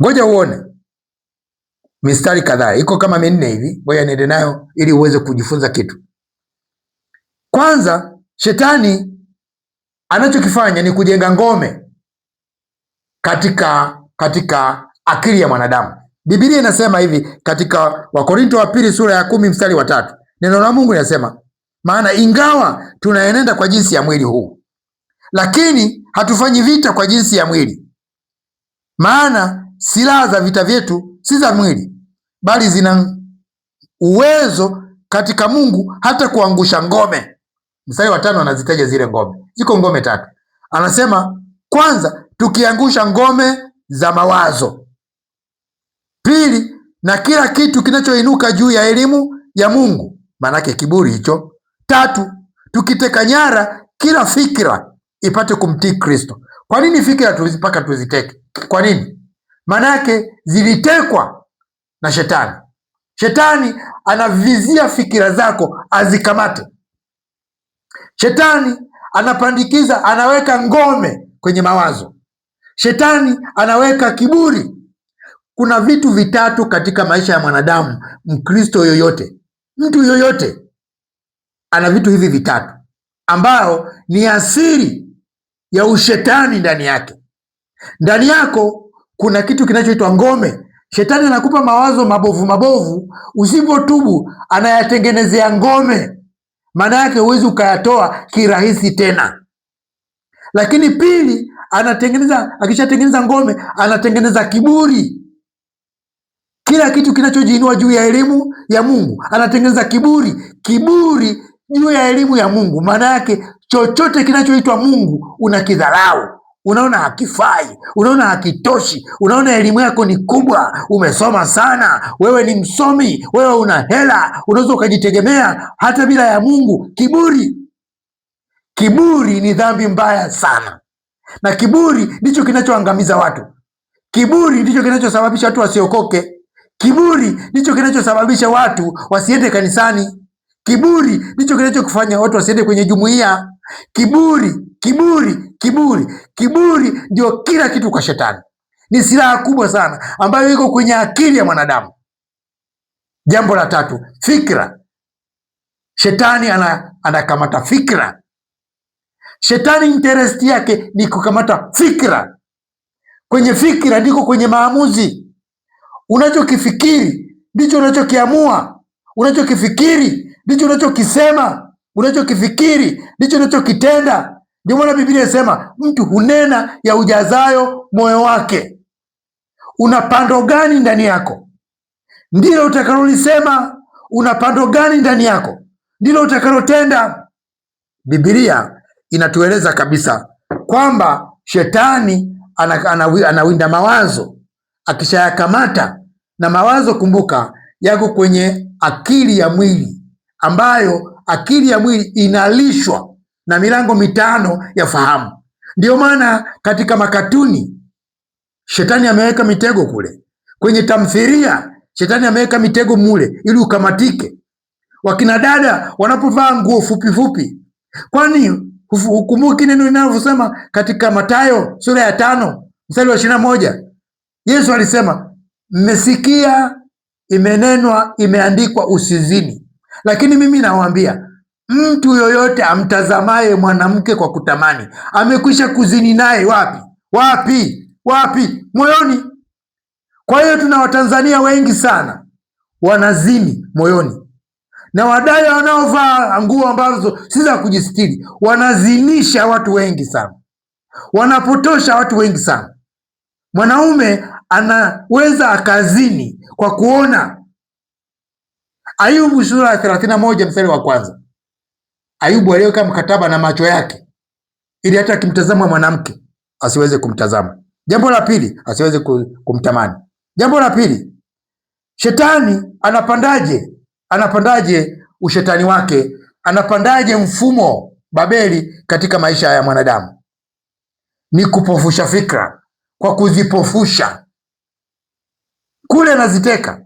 Speaker 1: Ngoja uone mistari kadhaa, iko kama 4 hivi. Ngoja niende nayo ili uweze kujifunza kitu. Kwanza, shetani anachokifanya ni kujenga ngome katika akili ya mwanadamu. Biblia inasema hivi katika Wakorinto wa pili sura ya 10 mstari wa 3. Neno la Mungu linasema, maana ingawa tunaenenda kwa jinsi ya mwili huu, lakini hatufanyi vita kwa jinsi ya mwili. Maana silaha za vita vyetu si za mwili, bali zina uwezo katika Mungu hata kuangusha ngome. Mstari wa 5 anazitaja zile ngome. Ziko ngome 3. Anasema kwanza, tukiangusha ngome za mawazo. Pili, na kila kitu kinachoinuka juu ya elimu ya Mungu, maanake kiburi hicho. 3, tukiteka nyara kila fikra ipate kumtii Kristo. Kwa nini fikra mpaka tuziteke? Kwa nini? Maanake zilitekwa na shetani. Shetani anavizia fikira zako azikamate. Shetani anapandikiza, anaweka ngome kwenye mawazo. Shetani anaweka kiburi. Kuna vitu vitatu katika maisha ya mwanadamu. Mkristo yoyote, mtu yoyote ana vitu hivi vitatu ambao ni asili ya ushetani ndani yake. Ndani yako kuna kitu kinachoitwa ngome. Shetani anakupa mawazo mabovu mabovu, usipotubu anayatengenezea ngome. Maana yake huwezi ukayatoa kirahisi tena. Lakini pili, akishatengeneza ngome, anatengeneza kiburi. Kila kitu kinachojiinua juu ya elimu ya Mungu anatengeneza kiburi. Kiburi juu ya elimu ya Mungu, maana yake chochote kinachoitwa Mungu unakidharau. Unaona hakifai, unaona hakitoshi, unaona elimu yako ni kubwa, umesoma sana, wewe ni msomi, wewe una hela, unaweza ukajitegemea hata bila ya Mungu. Kiburi. Kiburi ni dhambi mbaya sana, na kiburi ndicho kinachoangamiza watu. Kiburi ndicho kinachosababisha watu wasiokoke. Kiburi ndicho kinachosababisha watu wasiende kanisani. Kiburi ndicho kinachokufanya watu wasiende kwenye jumuiya. Kiburi, kiburi, kiburi. Kiburi ndio kila kitu kwa shetani. Ni silaha kubwa sana ambayo iko kwenye akili ya mwanadamu. Jambo la 3, fikra. Shetani anakamata fikra. Shetani interest yake ni kukamata fikra. Kwenye fikra ndiko kwenye maamuzi. Unachokifikiri ndicho unachokiamua. Unachokifikiri ndicho unachokisema. Unachokifikiri ndicho unachokitenda. Ndio maana Biblia inasema mtu hunena ya ujazayo moyo wake. Una pando gani ndani yako ndilo utakalolisema. Una pando gani ndani yako ndilo utakalotenda. Biblia inatueleza kabisa kwamba shetani anawinda mawazo. Akishayakamata, na mawazo, kumbuka, yako kwenye akili ya mwili, ambayo akili ya mwili inalishwa na milango 5 ya fahamu. Ndio maana katika makatuni shetani ameweka mitego kule. Kwenye tamthilia shetani ameweka mitego mule ili ukamatike. Wakina dada wanapovaa nguo fupi fupi, kwani hukumbuki neno linavyosema katika Mathayo sura ya 5 mstari wa 21? Yesu alisema mmesikia imenenwa, imeandikwa usizini. Lakini mimi nawaambia, mtu yoyote amtazamaye mwanamke kwa kutamani amekwisha kuzini naye. Wapi? Moyoni. Kwa hiyo tuna Watanzania wengi sana wanazini moyoni, na wadada wanaovaa nguo ambazo si za kujistiri wanazinisha watu wengi sana, wanapotosha watu wengi sana. Mwanaume anaweza akazini kwa kuona. Ayubu sura ya 31 mstari wa kwanza. Ayubu aliweka mkataba na macho yake ili hata akimtazama mwanamke asiweze kumtazama. Jambo la pili, asiweze kumtamani. Jambo la pili, shetani anapandaje ushetani wake, anapandaje mfumo Babeli katika maisha ya mwanadamu? Ni kupofusha fikra, kwa kuzipofusha. Kule anaziteka,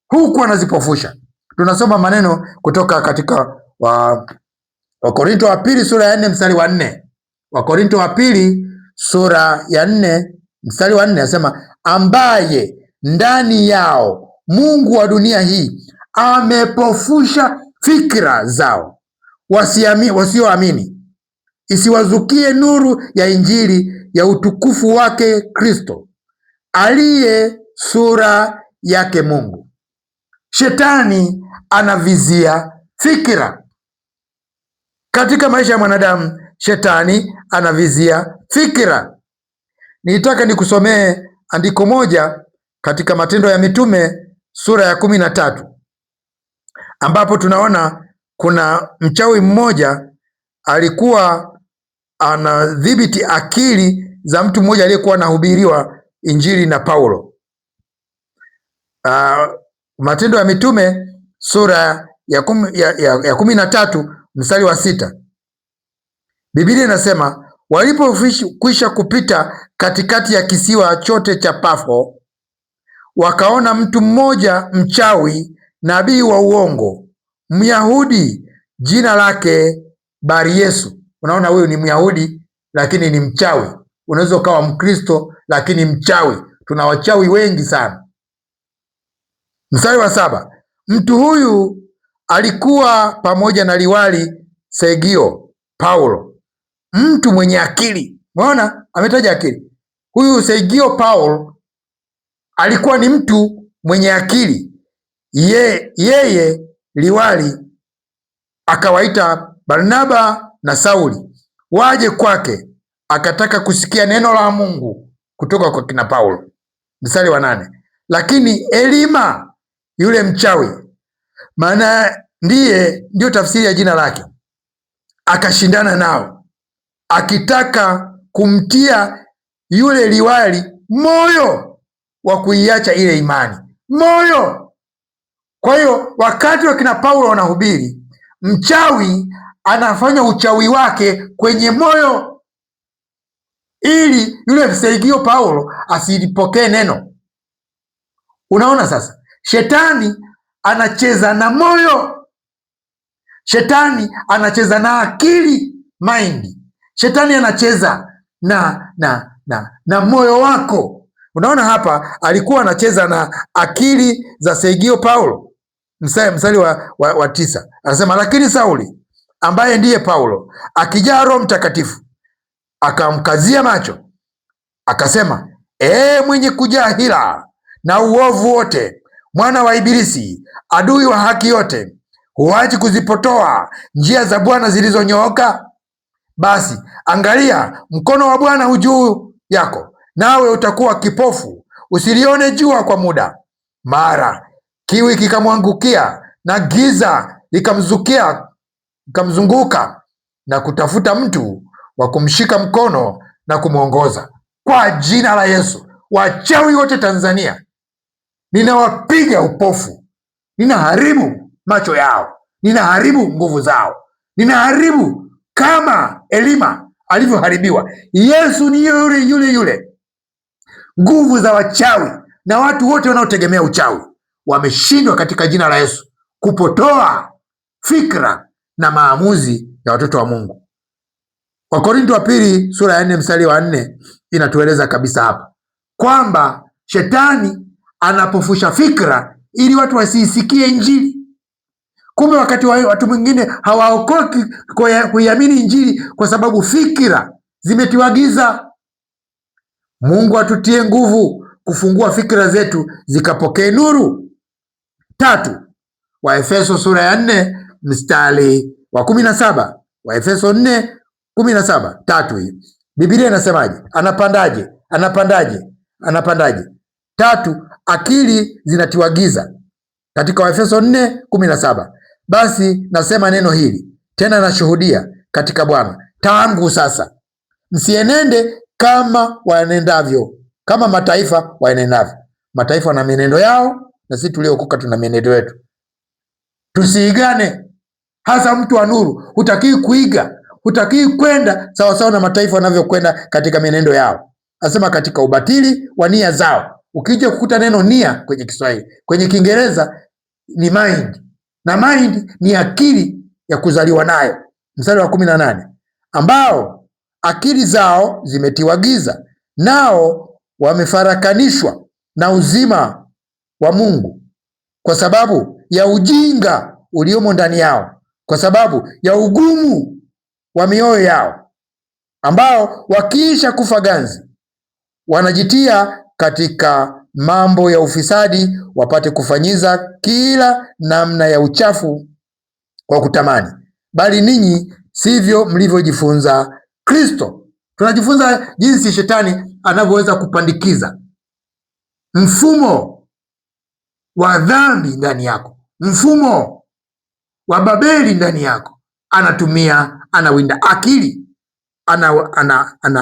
Speaker 1: huku anazipofusha. Tunasoma maneno kutoka katika Wakorintho wa pili sura ya 4 mstari wa 4. Wakorintho wa pili sura ya 4 mstari wa 4 anasema, ambaye ndani yao Mungu wa dunia hii amepofusha fikra zao wasioamini, isiwazukie nuru ya Injili ya utukufu wake Kristo, aliye sura yake Mungu. Shetani anavizia fikra katika maisha ya mwanadamu. Shetani anavizia fikra. Nitaka nikusomee andiko moja katika Matendo ya Mitume sura ya 13, ambapo tunaona kuna mchawi mmoja alikuwa anadhibiti akili za mtu mmoja aliyekuwa anahubiriwa Injili na Paulo. Matendo ya Mitume sura ya 13 mstari wa 6. Biblia inasema, walipokwisha kupita katikati ya kisiwa chote cha Pafo, wakaona mtu mmoja mchawi, nabii wa uongo, Myahudi, jina lake Bar-Yesu. Unaona, huyu ni Myahudi lakini ni mchawi. Unaweza ukawa Mkristo lakini mchawi. Tuna wachawi wengi sana. Mstari wa 7, mtu huyu alikuwa pamoja na liwali Sergio Paulo, mtu mwenye akili. Unaona, ametaja akili. Huyu Sergio Paulo alikuwa ni mtu mwenye akili. Yeye liwali akawaita Barnaba na Sauli waje kwake, akataka kusikia neno la Mungu kutoka kwa kina Paulo. Mstari wa 8, lakini Elima yule mchawi, maana ndio tafsiri ya jina lake, akashindana nao, akitaka kumtia yule liwali moyo wa kuiacha ile imani. Moyo. Kwa hiyo wakati wa kina Paulo wanahubiri, mchawi anafanya uchawi wake kwenye moyo ili yule Sergio Paulo asilipokee neno. Unaona sasa, shetani anacheza na moyo, shetani anacheza na akili, mind. Shetani anacheza na moyo wako. Unaona hapa alikuwa anacheza na akili za Sergio Paulo. Mstari wa 9 anasema, lakini Sauli ambaye ndiye Paulo, akijaa Roho Mtakatifu, akamkazia macho, akasema, mwenye kujaa hila na uovu wote, mwana wa Ibilisi, adui wa haki yote, huachi kuzipotoa njia za Bwana zilizonyooka? Basi angalia, mkono wa Bwana u juu yako, nawe utakuwa kipofu, usilione jua kwa muda. Mara kiwi kikamwangukia na giza likamzunguka, na kutafuta mtu wa kumshika mkono na kumwongoza. Kwa jina la Yesu, wachawi wote Tanzania ninawapiga upofu, ninaharibu macho yao, ninaharibu nguvu zao, ninaharibu kama Elima alivyoharibiwa. Yesu ni yule. Nguvu za wachawi na watu wote wanaotegemea uchawi wameshindwa katika jina la Yesu kupotoa fikra na maamuzi ya watoto wa Mungu. Wakorintho wa pili sura ya 4 mstari wa 4 inatueleza kabisa hapa kwamba shetani anapofusha fikra ili watu wasiisikie Injili. Kumbe wakati watu mwingine hawaokoki kuiamini Injili kwa sababu fikra zimetiwa giza. Mungu atutie nguvu kufungua fikra zetu zikapokee nuru. 3, Waefeso sura ya 4 mstari wa 17. Waefeso 4:17, 3 hii. Biblia inasemaje? Anapandaje? 3, akili zinatiwa giza. Katika Waefeso 4:17, basi nasema neno hili tena, nashuhudia katika Bwana tangu sasa, msienende kama mataifa waenendavyo. Mataifa wana mienendo yao, na sisi tuliokoka tuna mienendo yetu. Tusiigane, hasa mtu wa nuru. Hutakiwi kuiga, hutakiwi kwenda sawasawa na mataifa wanavyokwenda katika mienendo yao. Asema katika ubatili wa nia zao. Ukija kukuta neno nia kwenye Kiswahili, kwenye Kiingereza ni mind, na mind ni akili ya kuzaliwa nayo. Mstari wa 18, ambao akili zao zimetiwa giza, nao wamefarakanishwa na uzima wa Mungu kwa sababu ya ujinga uliomo ndani yao, kwa sababu ya ugumu wa mioyo yao, ambao wakiisha kufa ganzi wanajitia katika mambo ya ufisadi, wapate kufanyiza kila namna ya uchafu kwa kutamani. Bali ninyi sivyo mlivyojifunza Kristo. Tunajifunza jinsi shetani anavyoweza kupandikiza mfumo wa dhambi ndani yako, mfumo wa Babeli ndani yako. Anawinda akili,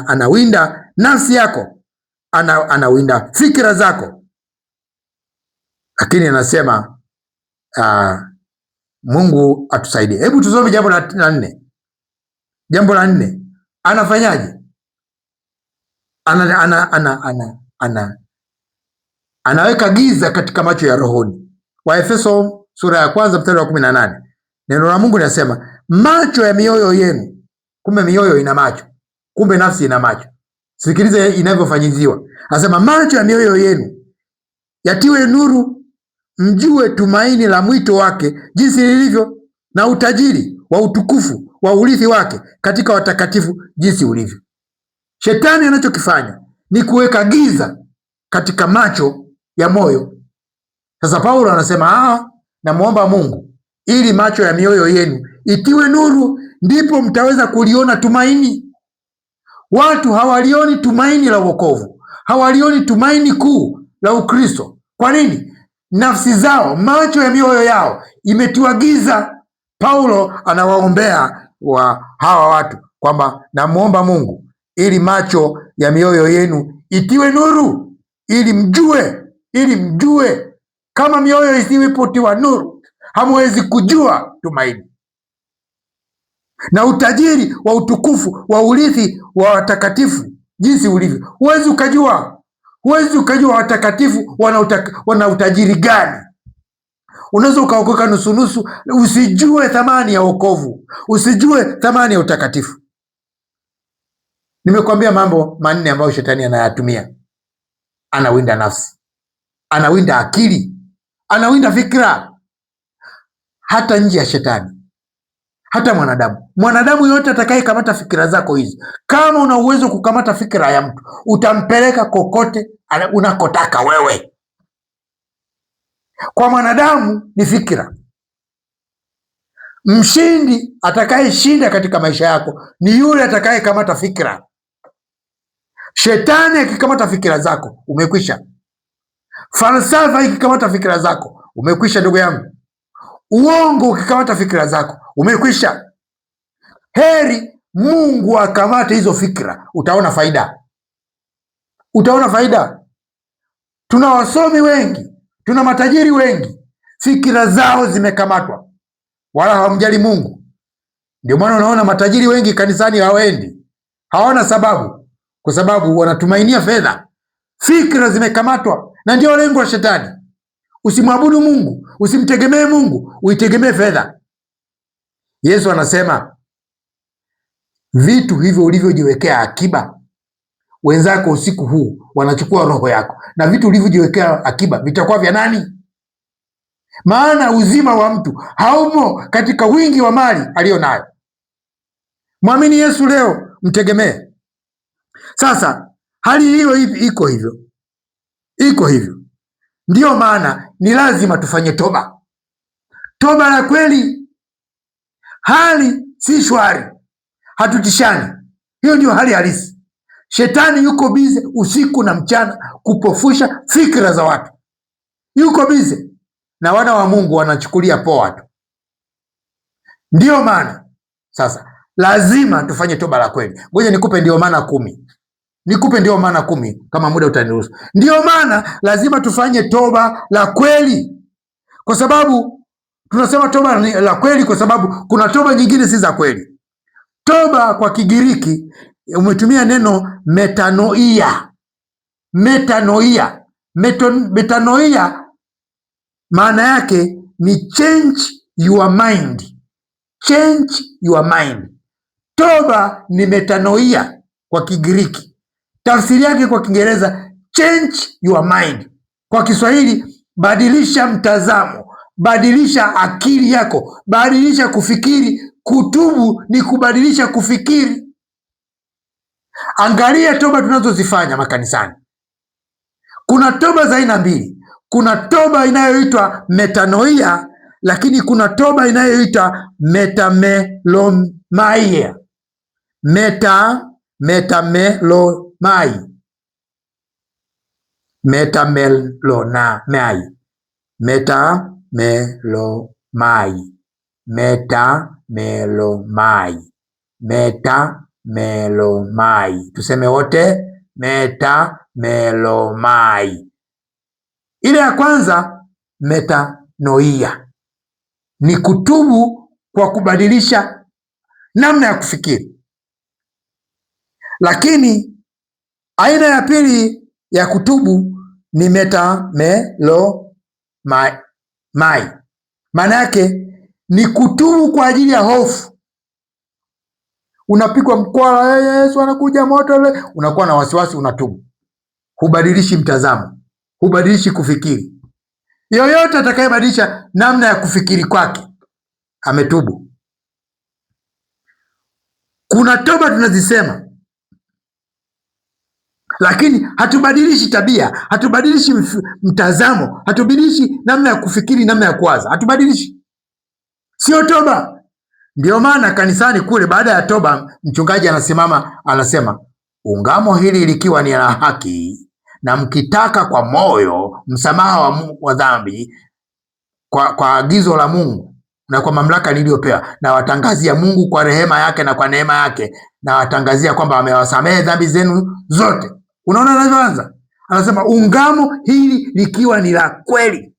Speaker 1: anawinda nafsi yako, anawinda fikira zako. Lakini anasema Mungu atusaidie. Hebu tusome jambo la 4. Jambo la 4, anafanyaje? Anaweka giza katika macho ya rohoni. Waefeso sura ya 1 mstari wa 18, neno la Mungu linasema macho ya mioyo yenu. Kumbe mioyo ina macho, kumbe nafsi ina macho. Sikilize inavyofanyiziwa. Anasema macho ya mioyo yenu yatiwe nuru, mjue tumaini la mwito wake jinsi lilivyo, na utajiri wa utukufu wa urithi wake katika watakatifu jinsi ulivyo. Shetani anachokifanya ni kuweka giza katika macho ya moyo. Sasa Paulo anasema namuomba Mungu ili macho ya mioyo yenu itiwe nuru, ndipo mtaweza kuliona tumaini. Watu hawalioni tumaini la wokovu, hawalioni tumaini kuu la Ukristo. Kwa nini? Nafsi zao, macho ya mioyo yao imetiwa giza. Paulo anawaombea hawa watu kwamba namuomba Mungu ili macho ya mioyo yenu itiwe nuru, ili mjue. Kama mioyo isipotiwa nuru, hamwezi kujua tumaini na utajiri wa utukufu wa urithi wa watakatifu jinsi ulivyo. Huwezi ukajua watakatifu wana utajiri gani. Unaweza ukaokoka nusu, usijue thamani ya wokovu, usijue thamani ya utakatifu. Nimekwambia mambo 4 ambayo shetani anayatumia. Anawinda nafsi, anawinda akili, anawinda fikra. Hata nje ya shetani, hata mwanadamu yote atakayekamata fikira zako hizi, kama una uwezo kukamata fikira ya mtu, utampeleka kokote unakotaka wewe. Kwa mwanadamu ni fikira. Mshindi atakayeshinda katika maisha yako ni yule atakayekamata fikira. Shetani akikamata fikira zako, umekwisha. Falsafa ikikamata fikira zako, umekwisha ndugu yangu. Uongo ukikamata fikira zako, umekwisha. Heri Mungu akamate hizo fikira, utaona faida. Tuna wasomi wengi, tuna matajiri wengi, fikira zao zimekamatwa, wala hawamjali Mungu. Ndio maana unaona matajiri wengi kanisani hawaendi, hawana sababu, kwa sababu wanatumainia fedha. Fikira zimekamatwa, na ndio lengo la shetani. Usimwabudu Mungu, usimtegemee Mungu, uitegemee fedha. Yesu anasema vitu hivyo ulivyojiwekea akiba wenzako usiku huu wanachukua roho yako, na vitu ulivyojiwekea akiba vitakuwa vya nani? Maana uzima wa mtu haumo katika wingi wa mali aliyo nayo. Mwamini Yesu leo, mtegemee. Sasa hali hiyo iko hivyo. Ndiyo maana ni lazima tufanye toba la kweli. Hali si shwari, hatutishani. Hiyo ndio hali halisi. Shetani yuko bize usiku na mchana kupofusha fikra za watu, yuko bize, na wana wa Mungu wanachukulia poa tu. Ndiyo maana sasa lazima tufanye toba la kweli. Ngoja nikupe ndio maana 10 kama muda utaniruhusu. Ndiyo maana lazima tufanye toba la kweli, kwa sababu tunasema toba la kweli kwa sababu kuna toba nyingine si za kweli. Toba kwa Kigiriki umetumia neno metanoia. Metanoia maana yake ni change your mind. Toba ni metanoia kwa Kigiriki. Tafsiri yake kwa Kiingereza change your mind. Kwa Kiswahili badilisha mtazamo, badilisha akili yako, badilisha kufikiri. Kutubu ni kubadilisha kufikiri. Angalia toba tunazozifanya makanisani. Kuna toba za aina mbili. Kuna toba inayoitwa metanoia, lakini kuna toba inayoitwa metamelomai. Metamelomai. Tuseme wote, metamelomai. Ile ya kwanza metanoia ni kutubu kwa kubadilisha namna ya kufikiri. Lakini aina ya pili ya kutubu ni metamelomai. Maana yake ni kutubu kwa ajili ya hofu. Unapigwa mkwala, Yesu anakuja, moto, unakuwa na wasiwasi, unatubu. Hubadilishi mtazamo, hubadilishi kufikiri. Yoyote atakayebadilisha namna ya kufikiri kwake ametubu. Kuna toba tunazisema, lakini hatubadilishi tabia, hatubadilishi mtazamo, hatubadilishi namna ya kufikiri, namna ya kuwaza, hatubadilishi. Sio toba. Ndio maana kanisani kule, baada ya toba, mchungaji anasimama anasema, ungamo hili likiwa ni la haki, na mkitaka kwa moyo msamaha wa dhambi kwa agizo la Mungu na kwa mamlaka niliyopewa, na watangazia Mungu kwa rehema yake na kwa neema yake, na watangazia kwamba amewasamehe dhambi zenu zote. Unaona anavyoanza? Anasema ungamo hili likiwa ni la kweli.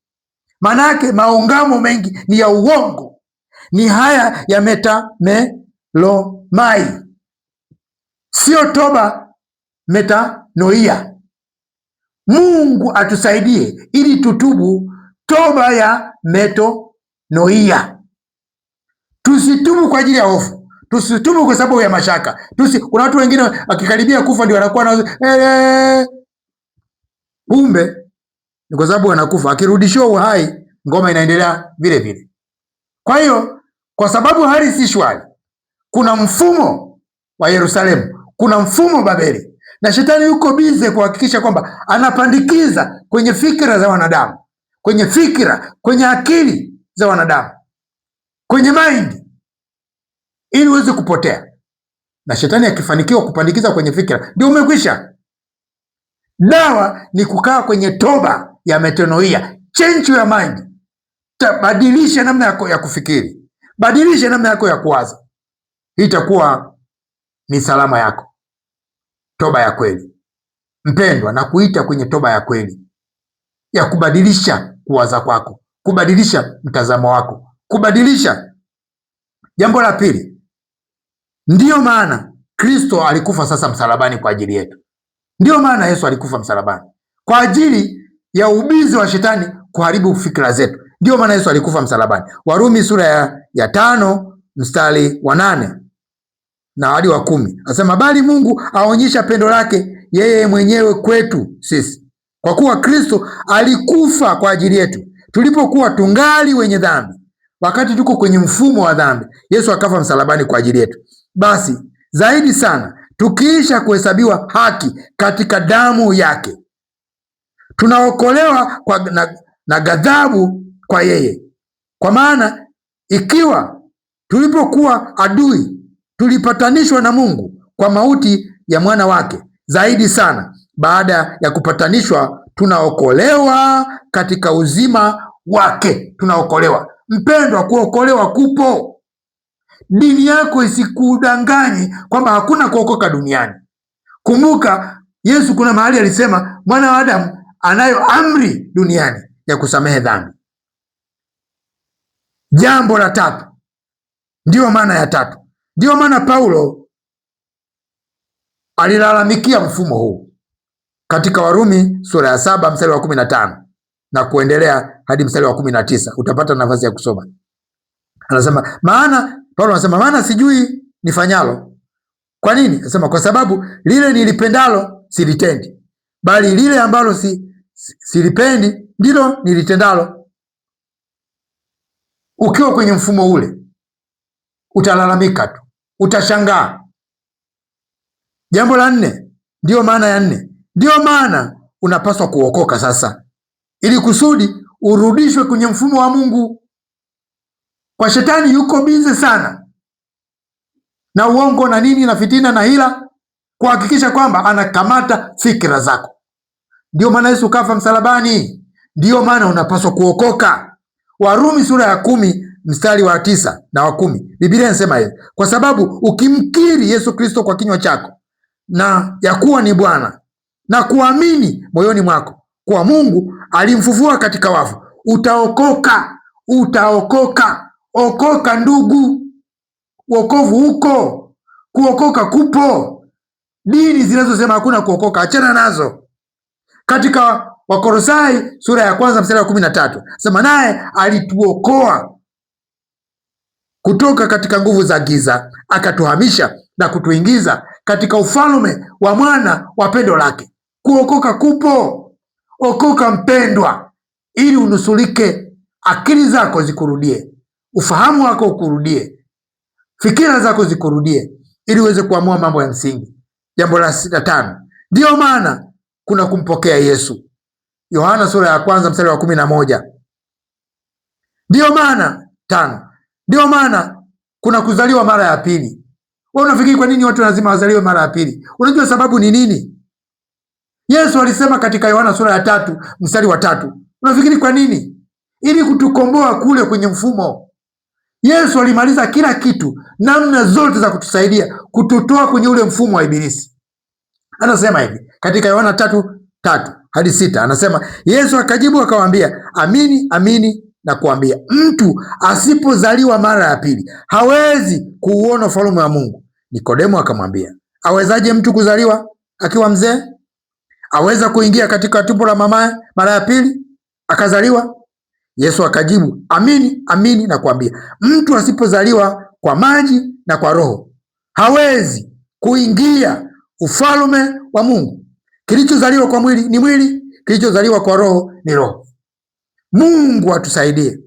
Speaker 1: Maana yake maungamo mengi ni ya uongo. Ni haya ya metamelomai, sio toba metanoia. Mungu atusaidie ili tutubu toba ya metanoia. Tusitubu kwa ajili ya hofu, tusitubu kwa sababu ya mashaka. Kuna watu wengine wakikaribia kufa ndio wanakuwa na kumbe ni kwa sababu wanakufa. Akirudishiwa uhai, ngoma inaendelea vile vile. Kwa hiyo kwa sababu hali si shwari, kuna mfumo wa Yerusalemu, kuna mfumo Babeli, na shetani yuko bize kuhakikisha kwamba anapandikiza kwenye fikra za wanadamu, kwenye akili za wanadamu, kwenye mind, ili uweze kupotea. Na shetani akifanikiwa kupandikiza kwenye fikra, ndio umekwisha. Dawa ni kukaa kwenye toba ya metanoia. Change your mind. Badilisha namna yako ya kufikiri, badilisha namna yako ya kuwaza. Hii itakuwa ni salama yako. Toba ya kweli, mpendwa, na kuita kwenye toba ya kweli ya kubadilisha kuwaza kwako, kubadilisha mtazamo wako, kubadilisha. Jambo la pili, ndiyo maana Kristo alikufa sasa msalabani kwa ajili yetu. Ndiyo maana Yesu alikufa msalabani kwa ajili ya ubizi wa shetani kuharibu fikra zetu. Ndiyo maana Yesu alikufa msalabani. Warumi sura ya 5 mstari wa 8 na hadi wa 10 anasema, bali Mungu aonyesha pendo lake yeye mwenyewe kwetu sisi, kwa kuwa Kristo alikufa kwa ajili yetu tulipokuwa tungali wenye dhambi. Wakati tuko kwenye mfumo wa dhambi, Yesu akafa msalabani kwa ajili yetu. Basi zaidi sana, tukiisha kuhesabiwa haki katika damu yake, tunaokolewa na ghadhabu kwa yeye. Kwa maana ikiwa tulipokuwa adui tulipatanishwa na Mungu kwa mauti ya mwana wake, zaidi sana baada ya kupatanishwa tunaokolewa katika uzima wake. Tunaokolewa. Mpendwa, kuokolewa kupo. Dini yako isikudanganye kwamba hakuna kuokoka duniani. Kumbuka Yesu kuna mahali alisema mwana wa Adamu anayo amri duniani ya kusamehe dhambi. Jambo la tatu, ndiyo maana ya tatu, ndiyo maana Paulo alilalamikia mfumo huu katika Warumi sura ya 7 mstari wa 15 na kuendelea hadi mstari wa 19. Utapata nafasi ya kusoma. Anasema Paulo anasema maana sijui nifanyalo. Kwa nini? Anasema kwa sababu lile nilipendalo silitendi, bali lile ambalo silipendi ndilo nilitendalo. Ukiwa kwenye mfumo ule utalalamika tu, utashangaa. Jambo la 4, ndiyo maana ya 4, ndiyo maana unapaswa kuokoka sasa, ili kusudi urudishwe kwenye mfumo wa Mungu. Kwa shetani yuko bize sana na uongo na nini na fitina na hila, kuhakikisha kwamba anakamata fikra zako. Ndiyo maana Yesu kafa msalabani, ndiyo maana unapaswa kuokoka. Warumi sura ya 10 mstari wa 9 na wa 10, Biblia inasema hivi: kwa sababu ukimkiri Yesu Kristo kwa kinywa chako na ya kuwa ni Bwana na kuamini moyoni mwako kuwa Mungu alimfufua katika wafu, utaokoka. Utaokoka. Okoka ndugu, wokovu huko, kuokoka kupo. Dini zinazosema hakuna kuokoka, achana nazo. Katika Wakolosai sura ya 1 mstari wa 13 sema naye alituokoa kutoka katika nguvu za giza, akatuhamisha na kutuingiza katika ufalme wa mwana wa pendo lake. Kuokoka kupo. Okoka mpendwa, ili unusulike, akili zako zikurudie, ufahamu wako ukurudie, fikira zako zikurudie, ili uweze kuamua mambo ya msingi. Jambo la 5, ndiyo maana kuna kumpokea Yesu. Yohana sura ya 1 mstari wa 11. Ndiyo maana 5, ndiyo maana kuna kuzaliwa mara ya pili. Wewe unafikiri kwa nini watu lazima wazaliwe mara ya pili? Unajua sababu ni nini? Yesu alisema katika Yohana sura ya 3 mstari wa 3. Unafikiri kwa nini? Ili kutukomboa kule kwenye mfumo. Yesu alimaliza kila kitu, namna zote za kutusaidia kututoa kwenye ule mfumo wa Ibilisi. Anasema hivi katika Yohana 3:3 hadi 6, anasema Yesu akajibu akawaambia, amini amini na kuambia, mtu asipozaliwa mara ya pili hawezi kuuona ufalme wa Mungu. Nikodemo akamwambia, awezaje mtu kuzaliwa akiwa mzee? Aweza kuingia katika tumbo la mamaye mara ya pili akazaliwa? Yesu akajibu, amini amini na kuambia, mtu asipozaliwa kwa maji na kwa Roho hawezi kuingia ufalme wa Mungu. Kilichozaliwa kwa mwili ni mwili, kilichozaliwa kwa Roho ni roho. Mungu atusaidie.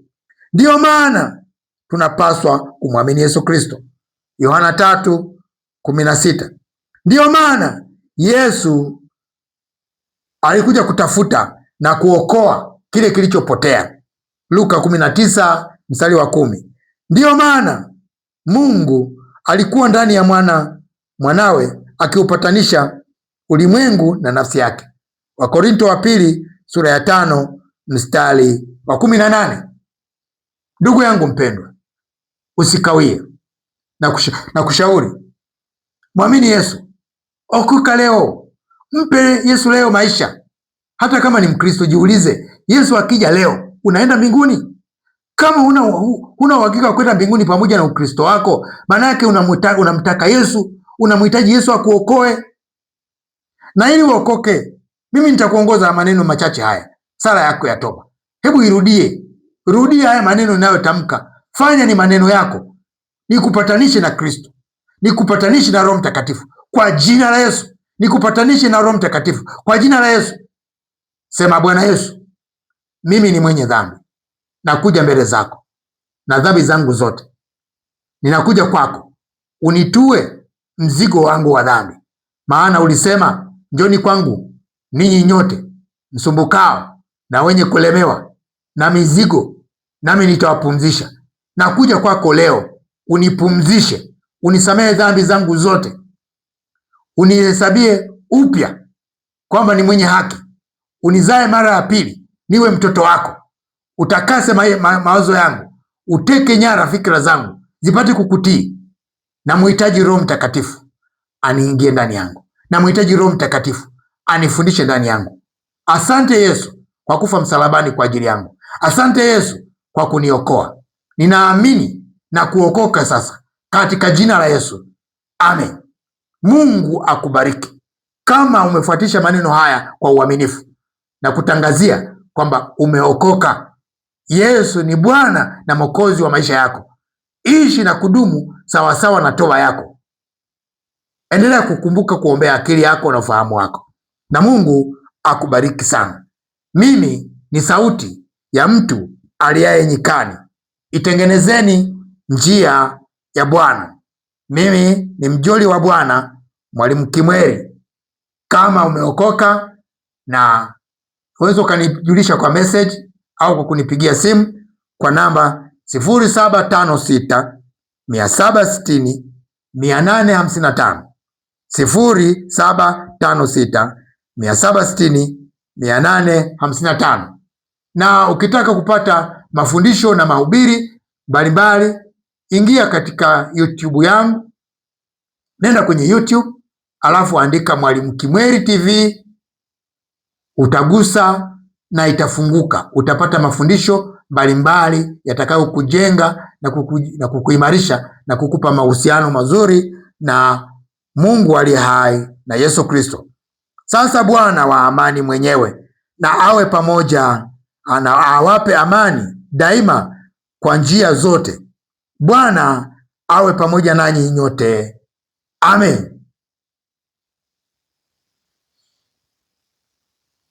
Speaker 1: Ndiyo maana tunapaswa kumwamini Yesu Kristo. Yohana 3:16. Ndiyo maana Yesu alikuja kutafuta na kuokoa kile kilichopotea. Luka 19 mstari wa 10. Ndiyo maana Mungu alikuwa ndani ya mwanawe akiupatanisha ulimwengu na nafsi yake. Wakorinto wa pili sura ya 5 mstari wa 18. Ndugu yangu mpendwa, usikawie na kushauri, mwamini Yesu. Okoka leo, mpe Yesu leo maisha. Hata kama ni Mkristo, jiulize, Yesu akija leo unaenda mbinguni? Kama huna uhakika wa kwenda mbinguni pamoja na Ukristo wako, maana yake unamtaka Yesu, unamhitaji Yesu akuokoe. Na ili uokoke, mimi nitakuongoza maneno machache haya, sala yako ya toba. Hebu rudia haya maneno ninayotamka. Fanya ni maneno yako, nikupatanishe na Kristo, nikupatanishe na Roho Mtakatifu kwa jina la Yesu. nikupatanishe na Roho Mtakatifu kwa jina la Yesu. Sema, Bwana Yesu, mimi ni mwenye dhambi, nakuja mbele zako na dhambi zangu zote. Ninakuja kwako, unitue mzigo wangu wa dhambi, maana ulisema, njoni kwangu ninyi nyote msumbukao na wenye kulemewa na mizigo, nami nitawapumzisha. Nakuja kwako leo, unipumzishe, unisamehe dhambi zangu zote, unihesabie upya kwamba ni mwenye haki, unizae mara ya pili niwe mtoto wako, utakase mawazo yangu, uteke nyara fikra zangu zipate kukutii. Namhitaji Roho Mtakatifu aniingie ndani yangu, namhitaji Roho Mtakatifu anifundishe ndani yangu. Asante Yesu kwa kufa msalabani kwa ajili yangu. Asante Yesu kwa kuniokoa. Ninaamini na kuokoka sasa katika jina la Yesu, amen. Mungu akubariki. Kama umefuatisha maneno haya kwa uaminifu, na kutangazia kwamba umeokoka. Yesu ni Bwana na Mwokozi wa maisha yako. Ishi na kudumu sawasawa na toba yako. Endelea kukumbuka kuombea akili yako na ufahamu wako, na Mungu akubariki sana. Mimi ni sauti ya mtu aliaye nyikani, itengenezeni njia ya Bwana. Mimi ni mjoli wa Bwana, Mwalimu Kimweri. Kama umeokoka, na uweza ukanijulisha kwa message au kwa kunipigia simu kwa namba 0756 760 855, 0756 760 855. Na ukitaka kupata mafundisho na mahubiri mbalimbali, ingia katika YouTube yangu, nenda kwenye YouTube, alafu andika Mwalimu Kimweri TV, utagusa na itafunguka. Utapata mafundisho mbalimbali yatakayo kujenga na kukuimarisha na kukupa mahusiano mazuri na Mungu aliye hai na Yesu Kristo. Sasa Bwana wa amani mwenyewe na awe pamoja, na awape amani daima kwa njia zote. Bwana awe pamoja nanyi nyote. Amen.